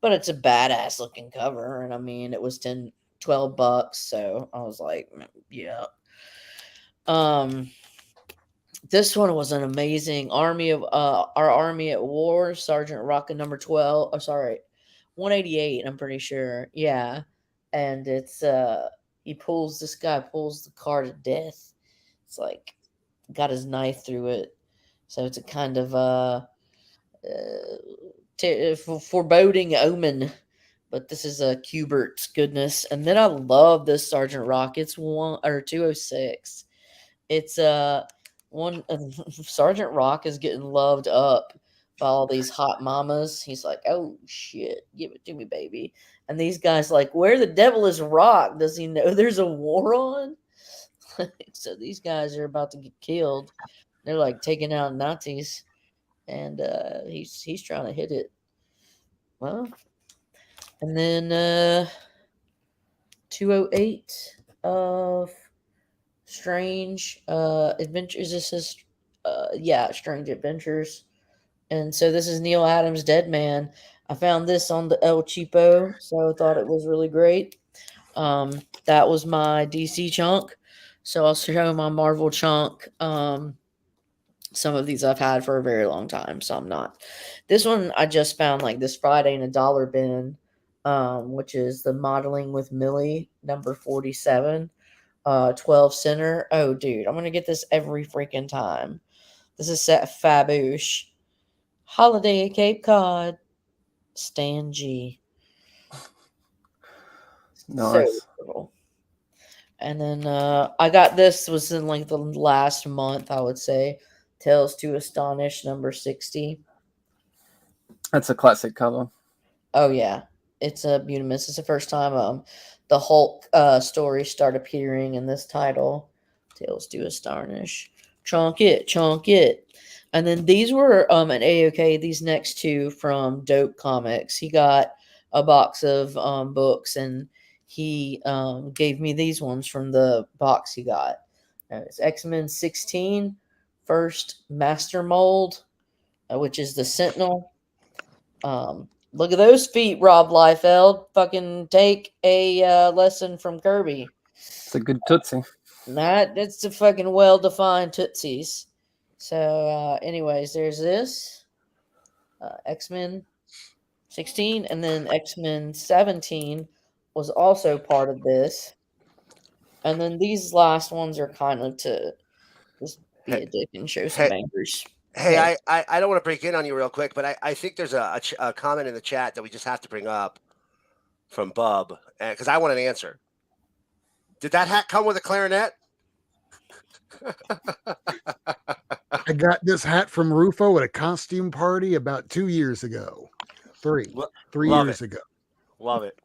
but it's a badass looking cover. And I mean, it was $12, so I was like, yeah. This one was an amazing Our Army at War, Sergeant Rocket number 12. Oh, sorry, 188. I'm pretty sure. Yeah. And it's this guy pulls the car to death. It's like got his knife through it. So it's a kind of foreboding omen. But this is a Kubert's goodness. And then I love this Sergeant Rock. It's 206. It's Sergeant Rock is getting loved up by all these hot mamas. He's like, "Oh shit, give it to me, baby." And these guys like, "Where the devil is Rock? Does he know there's a war on?" So these guys are about to get killed. They're like taking out Nazis, and he's trying to hit it. Well, and then 208 of Strange Adventures. This is Strange Adventures. And so this is Neil Adams' Dead Man. I found this on the El Cheapo, so I thought it was really great. That was my DC chunk. So I'll show my Marvel chunk. Some of these I've had for a very long time, so I'm not. This one I just found like this Friday in a dollar bin, which is the Modeling with Millie, number 47, 12 center. Oh, dude, I'm going to get this every freaking time. This is set Faboosh. Holiday at Cape Cod. Stan G. Nice. So cool. And then I got this was in like the last month, I would say. Tales to Astonish, number 60. That's a classic cover. Oh yeah, it's a Bunimus. It's the first time the Hulk stories start appearing in this title. Tales to Astonish. Chunk it. And then these were an A-OK. These next two from Dope Comics. He got a box of books, and he gave me these ones from the box he got. It's X-Men 16, first Master Mold, which is the Sentinel. Look at those feet, Rob Liefeld. Fucking take a lesson from Kirby. It's a good Tootsie. It's a fucking well-defined Tootsies. So, anyways, there's this X-Men 16, and then X-Men 17 was also part of this. And then these last ones are kind of to just be a dick and show some bangers. Hey, I don't want to break in on you real quick, but I think there's a comment in the chat that we just have to bring up from Bub, because I want an answer. Did that hat come with a clarinet? I got this hat from Rufo at a costume party about 2 years ago. Three years ago. Love it.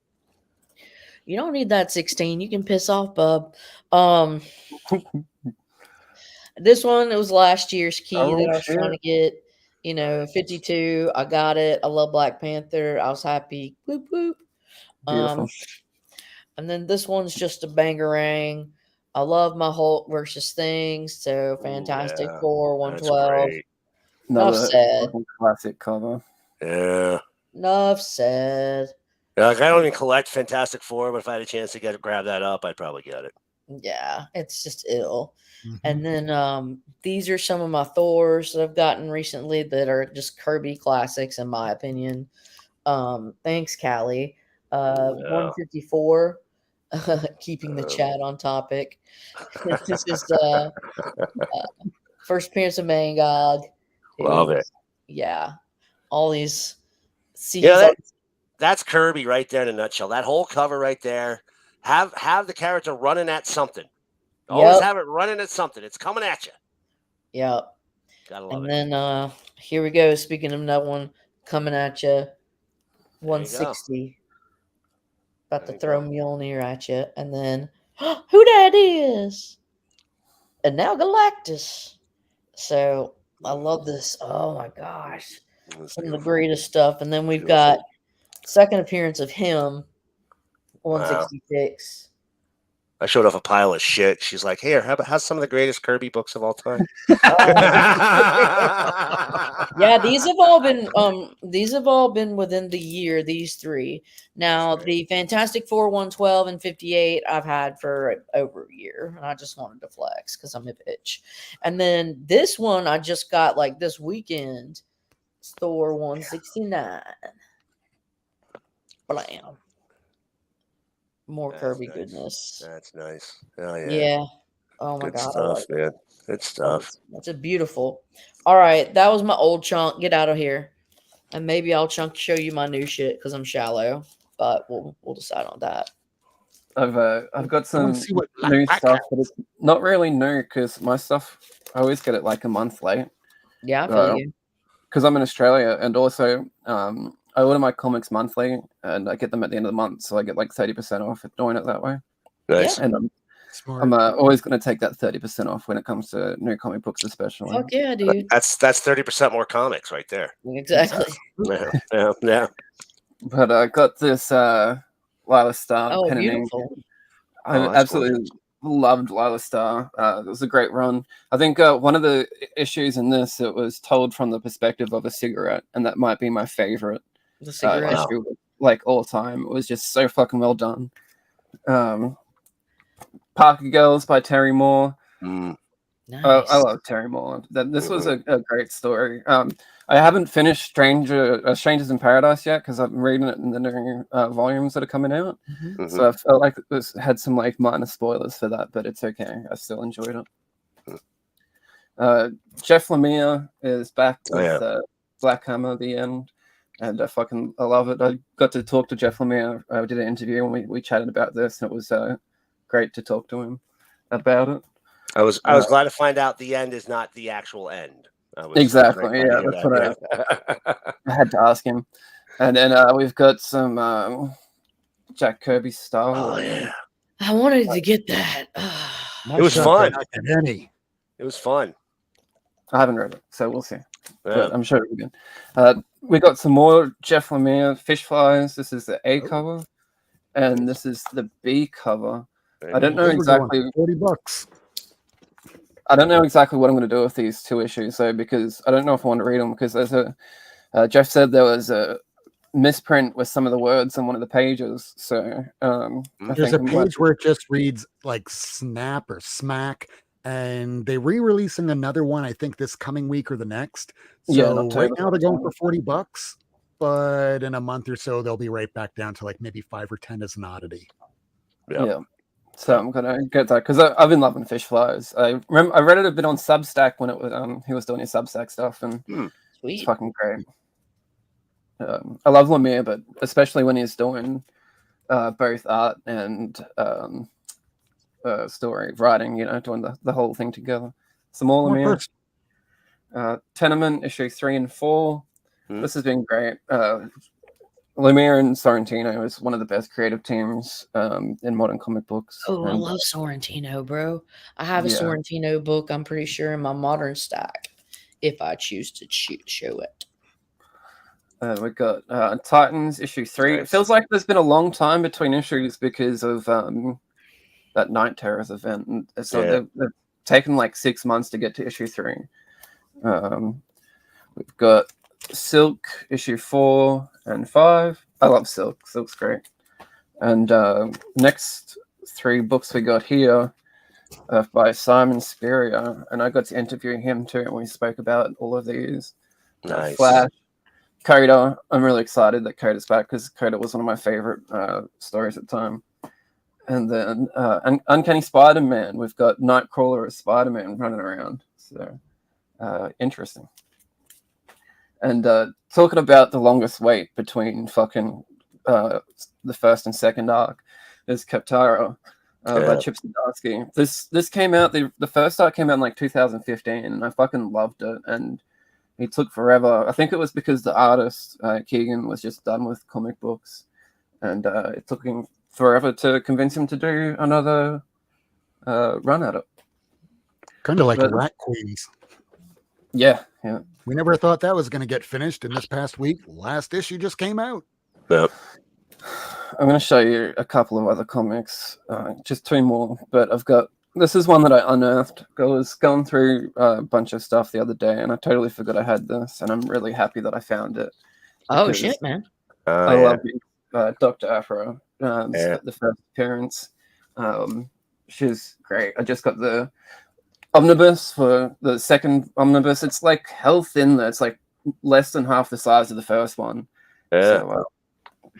You don't need that 16. You can piss off, bub. This one, it was last year's key that I was trying to get. 52. I got it. I love Black Panther. I was happy. Whoop, whoop. Beautiful. And then this one's just a bangerang. I love my Hulk versus Things. So Fantastic Four, 112. Enough said. Classic cover. Yeah. Enough said. Yeah, like I don't even collect Fantastic Four, but if I had a chance to grab that up, I'd probably get it. Yeah, it's just ill. Mm-hmm. And then these are some of my Thors that I've gotten recently that are just Kirby classics, in my opinion. Thanks, Callie. 154. Keeping the chat on topic. This is first appearance of Mangog. Love it. Yeah. All these scenes. Yeah, that's Kirby right there in a nutshell. That whole cover right there. Have the character running at something. Always have it running at something. It's coming at you. Yep. Gotta love it. And then here we go. Speaking of another one coming at you. 160. About to throw Mjolnir at you. And then, who that is? And now Galactus. So, I love this. Oh, my gosh. Some of the greatest stuff. And then we've got second appearance of him. 166. I showed off a pile of shit. She's like, "Here, how's some of the greatest Kirby books of all time?" Yeah, these have all been within the year. These three. Now, the Fantastic Four, 112 and 58, I've had for over a year, and I just wanted to flex because I'm a bitch. And then this one I just got like this weekend. Thor 169. Blam. More Kirby goodness. That's nice. Oh, yeah. Yeah. Oh my Good god. stuff, man. Good stuff. That's a beautiful. All right, that was my old chunk. Get out of here, and maybe I'll show you my new shit because I'm shallow. But we'll decide on that. I've got some new stuff, but it's not really new because my stuff I always get it like a month late. Yeah, I feel you. because I'm in Australia, and also I order my comics monthly, and I get them at the end of the month, so I get like 30% off if doing it that way. Nice. And Smart. I'm always going to take that 30% off when it comes to new comic books, especially. Fuck yeah, dude. That's 30% more comics right there. Exactly. Yeah. But I got this Lila Star Oh, pen and ink. beautiful. I Oh, that's absolutely loved Lila Star. It was a great run. I think one of the issues in this, it was told from the perspective of a cigarette, and that might be my favorite The cigarette. issue, like all time. It was just so fucking well done. Parker Girls by Terry Moore. Mm. Nice. I love Terry Moore. This was a great story. I haven't finished Strangers in Paradise yet because I'm reading it in the new volumes that are coming out. Mhm. So I felt like it had some like minor spoilers for that, but it's okay. I still enjoyed it. Jeff Lemire is back with Black Hammer: The End, and I love it. I got to talk to Jeff Lemire. I did an interview and we chatted about this, and it was great to talk to him about it. I was glad to find out the end is not the actual end. Exactly. Yeah, that's what I had to ask him. And then we've got some Jack Kirby Star Wars. Oh yeah, I wanted to get that. it was fun. Penny. It was fun. I haven't read it, so we'll see. Yeah. But I'm sure it'll be good. We got some more Jeff Lemire Fish Flies. This is the A cover, and this is the B cover. I don't know exactly. $40. I don't know exactly what I'm going to do with these two issues, though, because I don't know if I want to read them. Because there's Jeff said there was a misprint with some of the words on one of the pages. So There's a page where it just reads like snap or smack, and they re-releasing another one, I think, this coming week or the next. So right now they're going for $40, but in a month or so they'll be right back down to like maybe 5 or 10 as an oddity. Yeah. So I'm gonna get that because I've been loving Fish Flies. I remember I read it a bit on Substack when it was he was doing his Substack stuff, and it's fucking great. I love Lemire, but especially when he's doing both art and story writing, doing the whole thing together. Some more Lemire. Tenement issue 3 and 4. This has been great. Lemire and Sorrentino is one of the best creative teams in modern comic books. Oh, I love Sorrentino, bro. I have a Sorrentino book, I'm pretty sure, in my modern stack, if I choose to show it. We got Titans issue 3. It feels like there's been a long time between issues because of that Night Terrors event. And so they've taken like 6 months to get to issue 3. We've got Silk issue 4 and 5. I love Silk. Silk's great. And next 3 books we got here by Simon Spurrier, and I got to interview him too, and we spoke about all of these. Nice. Flash, Coda. I'm really excited that Coda's back because Coda was one of my favorite stories at the time. And then Uncanny Spider-Man. We've got Nightcrawler as Spider-Man running around. So interesting. And talking about the longest wait between fucking the first and second arc is Kaptara by Chip Zdarsky. This came out, the first arc came out in like 2015, and I fucking loved it. And it took forever. I think it was because the artist, Keegan, was just done with comic books. And it took him forever to convince him to do another run at it. Kind of like Rat Queens. Yeah. We never thought that was going to get finished, and this past week, last issue just came out. Yep. I'm going to show you a couple of other comics, just 2 more, but this is one that I unearthed. I was going through a bunch of stuff the other day, and I totally forgot I had this, and I'm really happy that I found it. Oh, shit, man. I love Dr. Afro, the first appearance. She's great. I just got the omnibus for the second omnibus. It's like hell thin there. It's like less than half the size of the first one. So,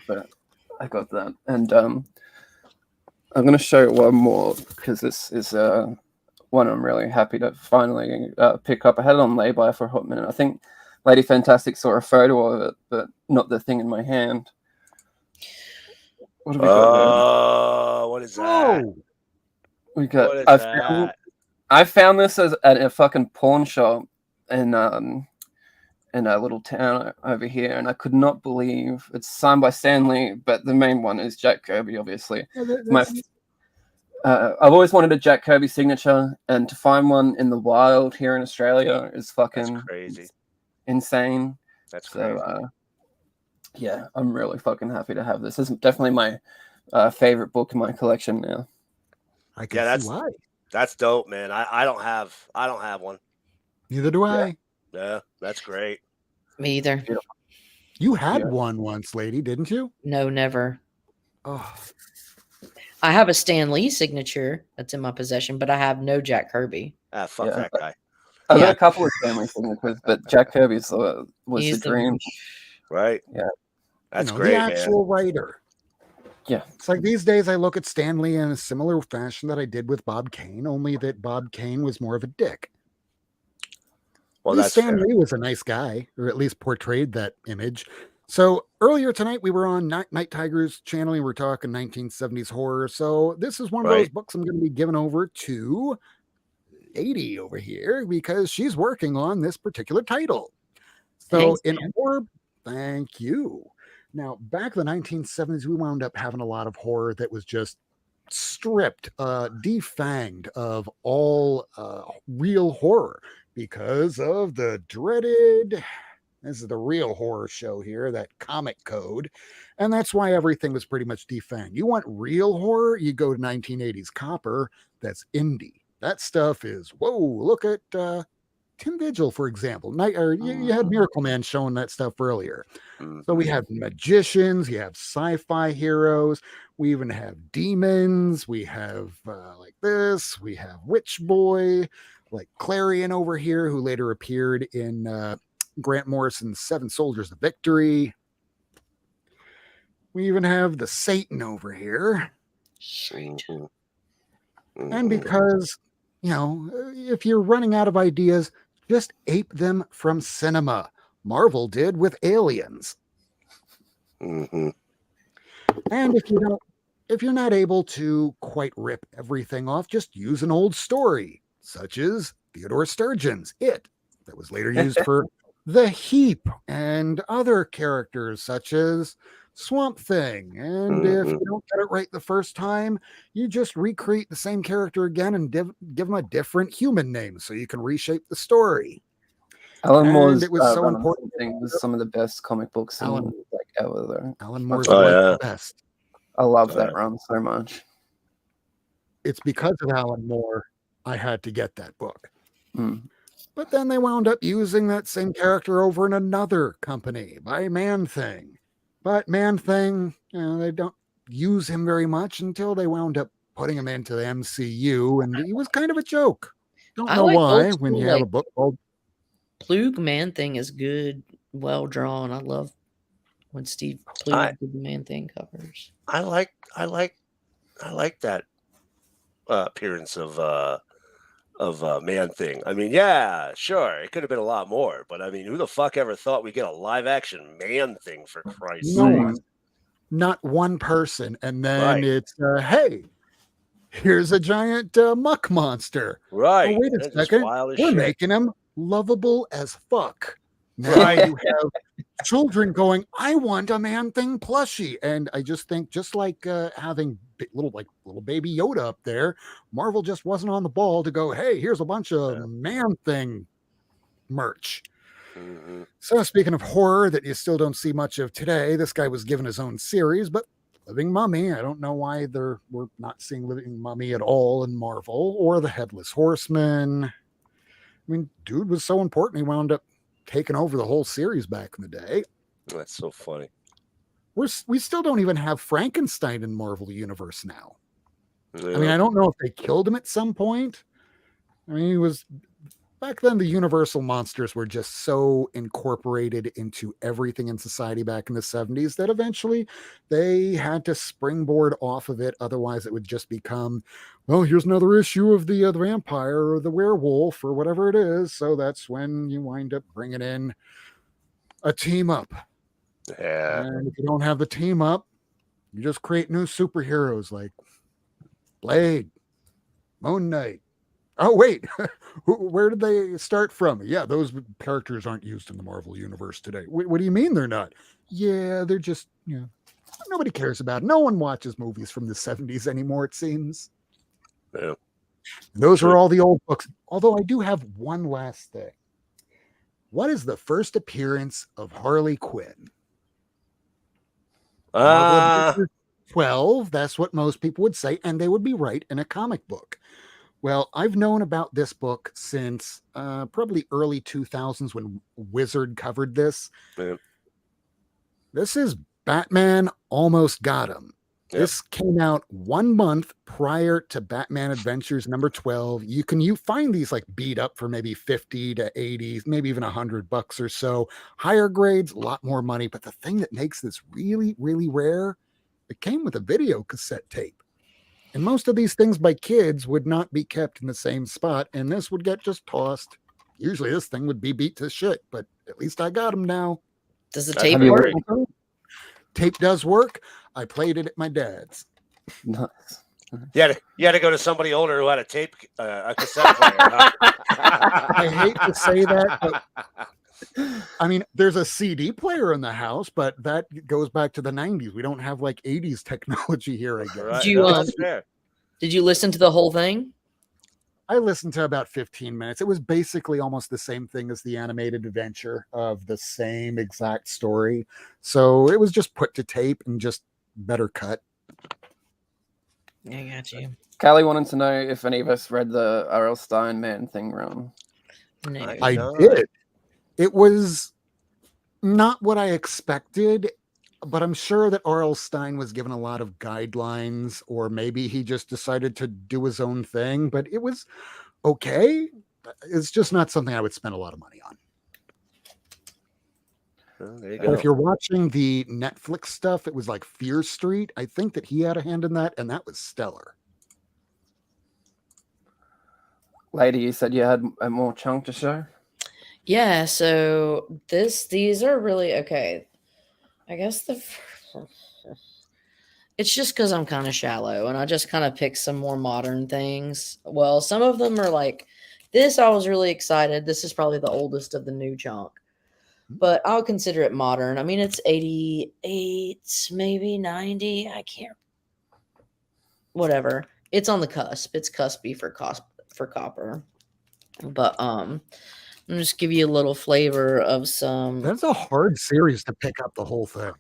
but I got that. And I'm going to show one more because this is one I'm really happy to finally pick up. I had it on lay-by for a hot minute. I think Lady Fantastic saw a photo of it, but not the thing in my hand. What have we got? What is that? We got. I found this at a fucking pawn shop in in a little town over here, and I could not believe it's signed by Stan Lee, but the main one is Jack Kirby, obviously. I've always wanted a Jack Kirby signature, and to find one in the wild here in Australia is fucking crazy, insane. That's crazy. So, yeah, I'm really fucking happy to have this. This is definitely my favorite book in my collection now. I can see why. That's dope, man. I don't have one. Neither do I. Yeah, that's great. Me either. You had one once, lady, didn't you? No, never. Oh, I have a Stan Lee signature that's in my possession, but I have no Jack Kirby. Ah, fuck that guy. I've got a couple of Stanley signatures, but Jack Kirby's was the dream. Right. Yeah. That's you know, great, the actual writer. Yeah. It's like these days I look at Stan Lee in a similar fashion that I did with Bob Kane, only that Bob Kane was more of a dick. Well, that's Stan fair. Lee was a nice guy, or at least portrayed that image. So earlier tonight we were on Night Tigers channel. We were talking 1970s horror. So this is one of those books I'm going to be giving over to Lady over here because she's working on this particular title. So Thanks, in man. horror, thank you. Now, back in the 1970s, we wound up having a lot of horror that was just stripped, defanged of all real horror because of the dreaded, this is the real horror show here, that comic code. And that's why everything was pretty much defanged. You want real horror, you go to 1980s copper, that's indie. That stuff is, whoa, look at Tim Vigil, for example. You had Miracle Man showing that stuff earlier. So we have magicians, you have sci-fi heroes, we even have demons, we have like this, we have Witch Boy, like Clarion over here, who later appeared in Grant Morrison's Seven Soldiers of Victory. We even have the Satan over here. And because, you know, if you're running out of ideas, just ape them from cinema. Marvel did with Aliens. And if you're not able to quite rip everything off, just use an old story, such as Theodore Sturgeon's It, that was later used for The Heap and other characters such as Swamp Thing. And if you don't get it right the first time, you just recreate the same character again and give them a different human name so you can reshape the story. Alan Moore's it was so important. Thing was some of the best comic books ever. Though. Alan Moore's the best. I love that run so much. It's because of Alan Moore I had to get that book. But then they wound up using that same character over in another company by Man-Thing. But Man-Thing, you know, they don't use him very much until they wound up putting him into the MCU, and he was kind of a joke. Don't know why when you have a book called Plug Man-Thing is good, well drawn. I love when Steve Plug did the Man-Thing covers. I like that appearance of Man-Thing. I mean, yeah, sure, it could have been a lot more, but I mean, who the fuck ever thought we'd get a live action Man-Thing, for Christ's no sake? one, not one person, and then it's hey, here's a giant muck monster. Right? Oh, wait a second, we're making him lovable as fuck. Now Right. you have children going, I want a Man-Thing plushie. And I just think, just like having little baby Yoda up there, Marvel just wasn't on the ball to go, hey, here's a bunch of Man-Thing merch. So speaking of horror that you still don't see much of today, this guy was given his own series, but Living Mummy, I don't know why we're not seeing Living Mummy at all in Marvel, or the Headless Horseman. I mean, dude was so important, he wound up taking over the whole series back in the day. That's so funny. We still don't even have Frankenstein in Marvel Universe now. Yeah. I mean, I don't know if they killed him at some point. I mean, he was back then, the Universal monsters were just so incorporated into everything in society back in the 70s that eventually they had to springboard off of it. Otherwise, it would just become, well, here's another issue of the vampire or the werewolf or whatever it is. So that's when you wind up bringing in a team up. Yeah. And if you don't have the team up, you just create new superheroes like Blade, Moon Knight, Oh wait, where did they start from? Yeah, those characters aren't used in the Marvel universe today. What do you mean they're not? Yeah, they're just nobody cares about it. No one watches movies from the 70s anymore, it seems. Yeah. Those True. are all the old books. Although I do have one last thing. What is the first appearance of Harley Quinn? Marvel Adventures 12, that's what most people would say, and they would be right in a comic book. Well, I've known about this book since probably early 2000s when Wizard covered this. Yeah. This is Batman Almost Got Him. Yep. This came out 1 month prior to Batman Adventures number 12. You find these like beat up for maybe 50 to 80, maybe even $100 or so. Higher grades, a lot more money. But the thing that makes this really, really rare, it came with a video cassette tape. And most of these things by kids would not be kept in the same spot, and this would get just tossed. Usually this thing would be beat to shit, but at least I got them now. Does the That's tape pretty work? great. Tape does work. I played it at my dad's. Nice. You had to go to somebody older who had a cassette player. Huh? I hate to say that, but I mean, there's a CD player in the house, but that goes back to the 90s. We don't have like 80s technology here, I guess. Right. Do you, No, that's fair. Did you listen to the whole thing? I listened to about 15 minutes. It was basically almost the same thing as the animated adventure of the same exact story. So it was just put to tape and just better cut. Yeah, I got you. Callie wanted to know if any of us read the R.L. Stein Man thing wrong. No. I No. did. It was not what I expected, but I'm sure that R.L. Stein was given a lot of guidelines, or maybe he just decided to do his own thing, but it was okay. It's just not something I would spend a lot of money on. Oh, there you But go. if you're watching the Netflix stuff, it was like Fear Street. I think that he had a hand in that, and that was stellar. Lady, you said you had a more chunk to show? Yeah, so these are really okay. I guess it's just because I'm kind of shallow and I just kind of picked some more modern things. Well, some of them are like this. I was really excited. This is probably the oldest of the new chunk, but I'll consider it modern. I mean, it's 88, maybe 90. I can't. Whatever. It's on the cusp. It's cuspy for copper. But I'll just give you a little flavor of some. That's a hard series to pick up the whole thing.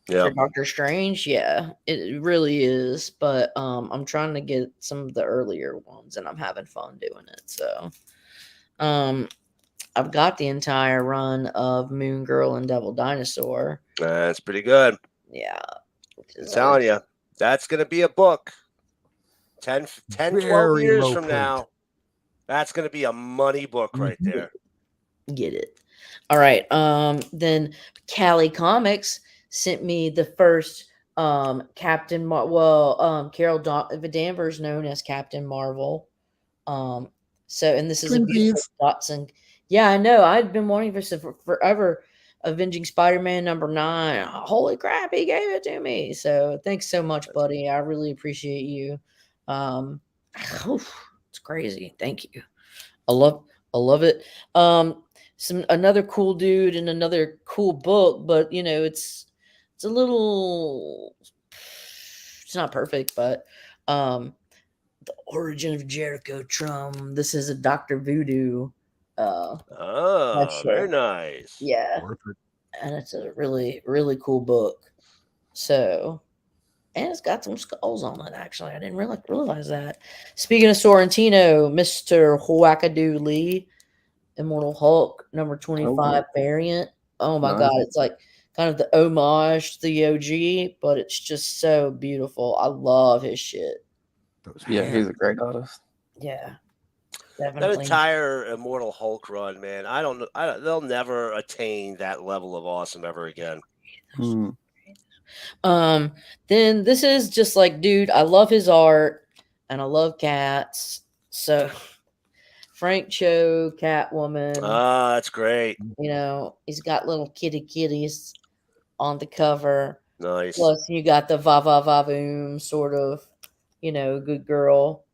Yeah. For Doctor Strange, yeah, it really is. But I'm trying to get some of the earlier ones, and I'm having fun doing it. So, I've got the entire run of Moon Girl and Devil Dinosaur. That's pretty good. Yeah, I'm telling you, that's going to be a book. 10, 12 Very years low from point. now, that's going to be a money book right there. Get it. All right. Then Callie Comics sent me the first Captain Carol Danvers, known as Captain Marvel. And this is a beautiful Dotson. Yeah, I know. I'd been wanting for forever. Avenging Spider-Man #9. Holy crap, he gave it to me. So thanks so much, buddy. I really appreciate you. It's crazy. Thank you. I love it. Another cool dude and another cool book, but it's a little, it's not perfect, but the origin of Jericho Trum. This is a Dr. Voodoo. Very nice. Yeah. And it's a really, really cool book. So, and it's got some skulls on it, actually. I didn't realize that. Speaking of Sorrentino, Mr. Wackadoo Lee, Immortal Hulk, number 25 variant. Oh my God. It's like kind of the homage to the OG, but it's just so beautiful. I love his shit. Yeah, he's a great artist. Yeah. That Definitely. entire Immortal Hulk run, man, they'll never attain that level of awesome ever again. Then this is just like, dude, I love his art and I love cats. So Frank Cho, Catwoman. That's great. He's got little kitties on the cover. Nice. Plus you got the va va va boom sort of, good girl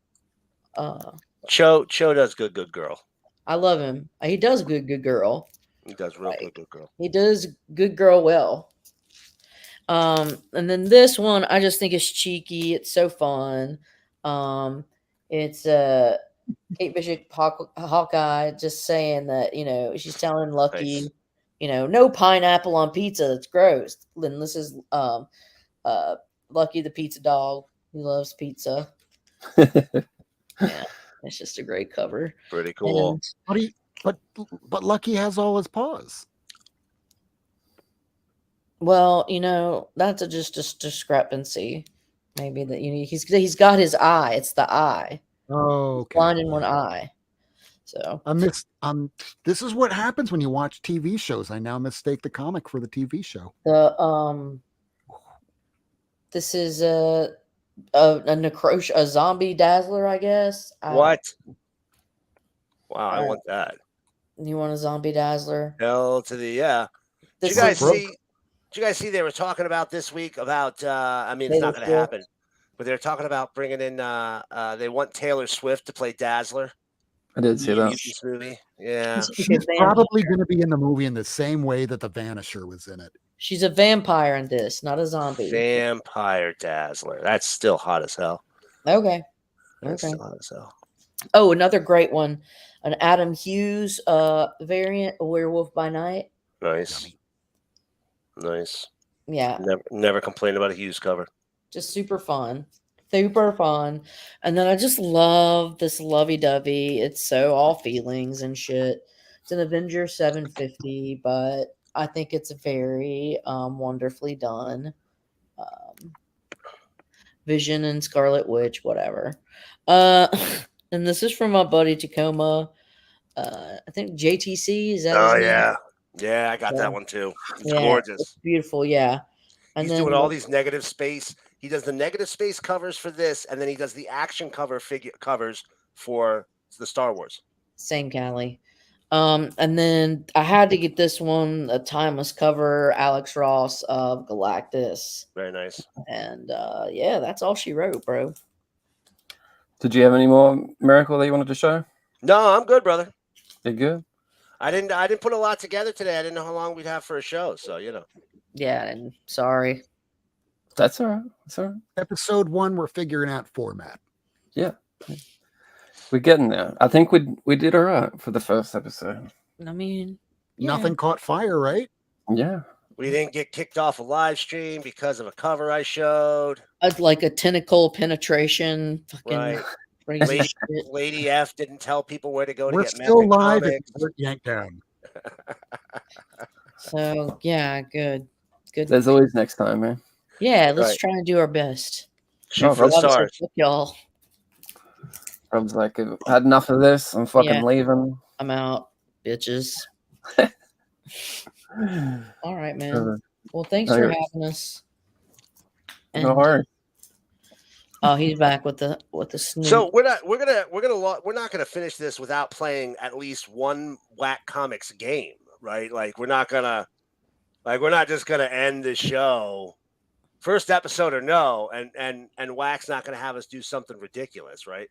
Cho does good girl. I love him. He does good girl. He does real Like, good girl. He does good girl well. And then this one, I just think is cheeky. It's so fun. It's Kate Bishop Hawkeye just saying that, she's telling Lucky, Nice. No pineapple on pizza. That's gross. Then this is Lucky the pizza dog. He loves pizza. Yeah, it's just a great cover. Pretty cool. And But Lucky has all his paws. well, that's just a discrepancy. Maybe that he's got his eye. It's the eye. Oh, okay. Blind in one eye. So this is what happens when you watch TV shows. I now mistake the comic for the TV show. This is a zombie dazzler, I guess. What? Wow, I want that. You want a zombie dazzler? Hell to the yeah. Did you guys see they were talking about this week about I mean it's not gonna happen, but they're talking about bringing in they want Taylor Swift to play Dazzler. I did see that. This movie. Yeah. She's probably going to be in the movie in the same way that the Vanisher was in it. She's a vampire in this, not a zombie. Vampire Dazzler. That's still hot as hell. Okay. That's still hot as hell. Oh, another great one. An Adam Hughes variant, A Werewolf by Night. Nice. Nice. Yeah. Never complained about a Hughes cover. Just super fun. Super fun. And then I just love this lovey-dovey. It's so all feelings and shit. It's an Avenger 750, but I think it's very wonderfully done. Vision and Scarlet Witch, whatever. And this is from my buddy Tacoma. I think JTC, is that his name? Yeah. Yeah, I got that one too. It's gorgeous. It's beautiful, yeah. And He's doing all these negative space. He does the negative space covers for this, and then he does the action covers for the Star Wars. Same Callie. And then I had to get this one, a timeless cover, Alex Ross of Galactus. Very nice. And yeah, that's all she wrote, bro. Did you have any more Miracle that you wanted to show? No, I'm good, brother. You're good? I didn't put a lot together today. I didn't know how long we'd have for a show, so Yeah, and sorry. That's all right. That's all right. Episode 1, we're figuring out format. Yeah. We're getting there. I think we did all right for the first episode. I mean, Nothing caught fire, right? Yeah. We didn't get kicked off a live stream because of a cover I showed. Like a tentacle penetration. Fucking Right. crazy shit. Lady F didn't tell people where to go to We're get still Maverick live comics. at Yanktown. So yeah, good. There's always next time, man. Yeah, let's Right. try and do our best. Shoot for the Obviously, stars. fuck y'all. Rob's like, I've had enough of this. I'm fucking Yeah. leaving. I'm out, bitches. All right, man. Uh, Well, thanks no for worries. having us. No worries. Oh, he's back with the snoot. So we're not gonna finish this without playing at least one Whack Comics game, right? Like we're not just gonna end the show first episode or no, and Whack's not gonna have us do something ridiculous, right?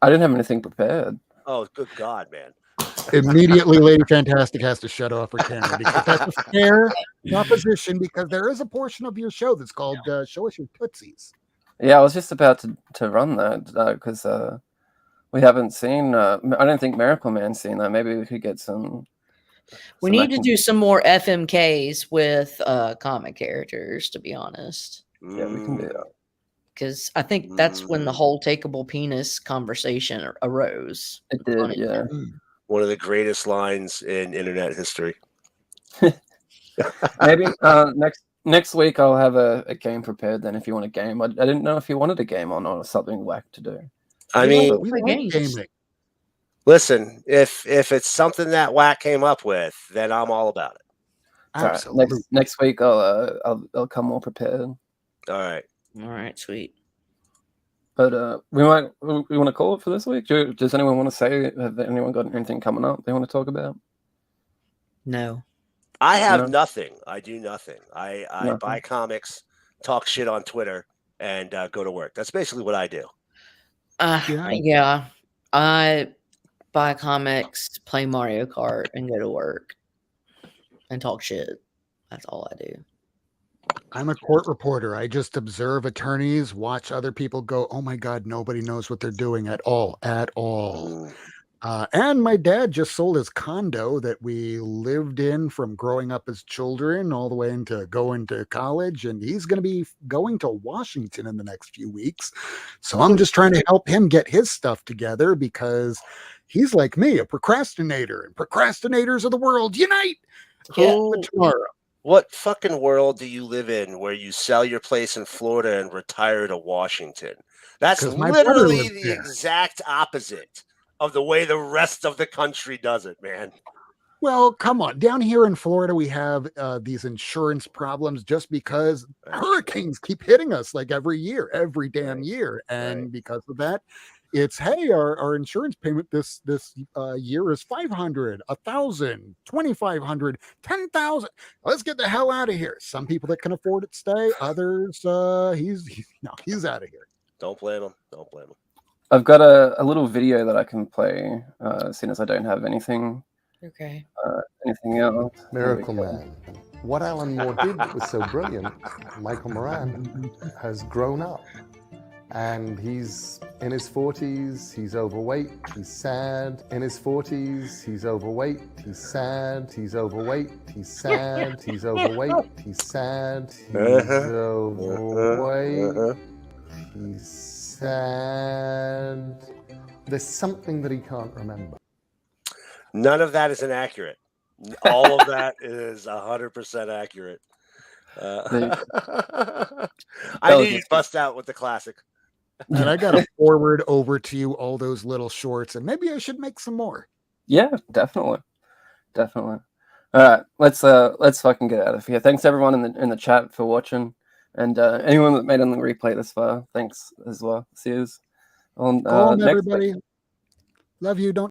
I didn't have anything prepared. Oh, good God, man! Immediately, Lady Fantastic has to shut off her camera because that's a fair proposition. Because there is a portion of your show that's called "Show Us Your Tootsies." Yeah, I was just about to run that because we haven't seen. I don't think Miracle Man's seen that. Maybe we could get some. We need to do some more FMKs with comic characters, to be honest. Yeah, we can do that. Because I think that's when the whole takeable penis conversation arose. It did, yeah. One of the greatest lines in internet history. Maybe next week I'll have a game prepared. Then, if you want a game, I didn't know if you wanted a game or not, or something whack to do. I mean, we like games. gaming. listen, if it's something that Whack came up with, then I'm all about it. All right. Absolutely. Next week I'll come more prepared. All right. All right, sweet. But we want to call it for this week. Does anyone want to say? Have anyone got anything coming up they want to talk about? No. I have No. nothing. I do nothing. I Nothing. buy comics, talk shit on Twitter, and go to work. That's basically what I do. Yeah. Yeah. I buy comics, play Mario Kart, and go to work and talk shit. That's all I do. I'm a court reporter. I just observe attorneys, watch other people go, oh my God, nobody knows what they're doing at all, at all. And my dad just sold his condo that we lived in from growing up as children all the way into going to college. And he's going to be going to Washington in the next few weeks. So I'm just trying to help him get his stuff together because he's like me, a procrastinator, and procrastinators of the world unite. Who- Tomorrow. What fucking world do you live in where you sell your place in Florida and retire to Washington? That's 'Cause my brother literally lives the there. exact opposite of the way the rest of the country does it, man. Well, come on. Down here in Florida, we have these insurance problems just because hurricanes keep hitting us like every year, every damn year. And because of that, it's, hey, our insurance payment this year is $500, $1,000, $2,500, $10,000. Let's get the hell out of here. Some people that can afford it stay. Others, he's out of here. Don't blame him. Don't blame him. I've got a little video that I can play, seeing as I don't have anything Okay. anything else. Miracle Man. What Alan Moore did that was so brilliant, Michael Moran has grown up. And he's in his 40s, he's overweight, he's sad. In his 40s, he's overweight, he's sad, he's overweight, he's sad, he's overweight, he's sad, he's overweight, he's sad. There's something that he can't remember. None of that is inaccurate. All of that is 100% accurate. I knew you'd bust out with the classic. And I got to forward over to you all those little shorts, and maybe I should make some more. Yeah, definitely. All right, let's fucking get out of here. Thanks everyone in the chat for watching, and anyone that made it on the replay this far, thanks as well. See you on Go on, next week. everybody. Love you. Don't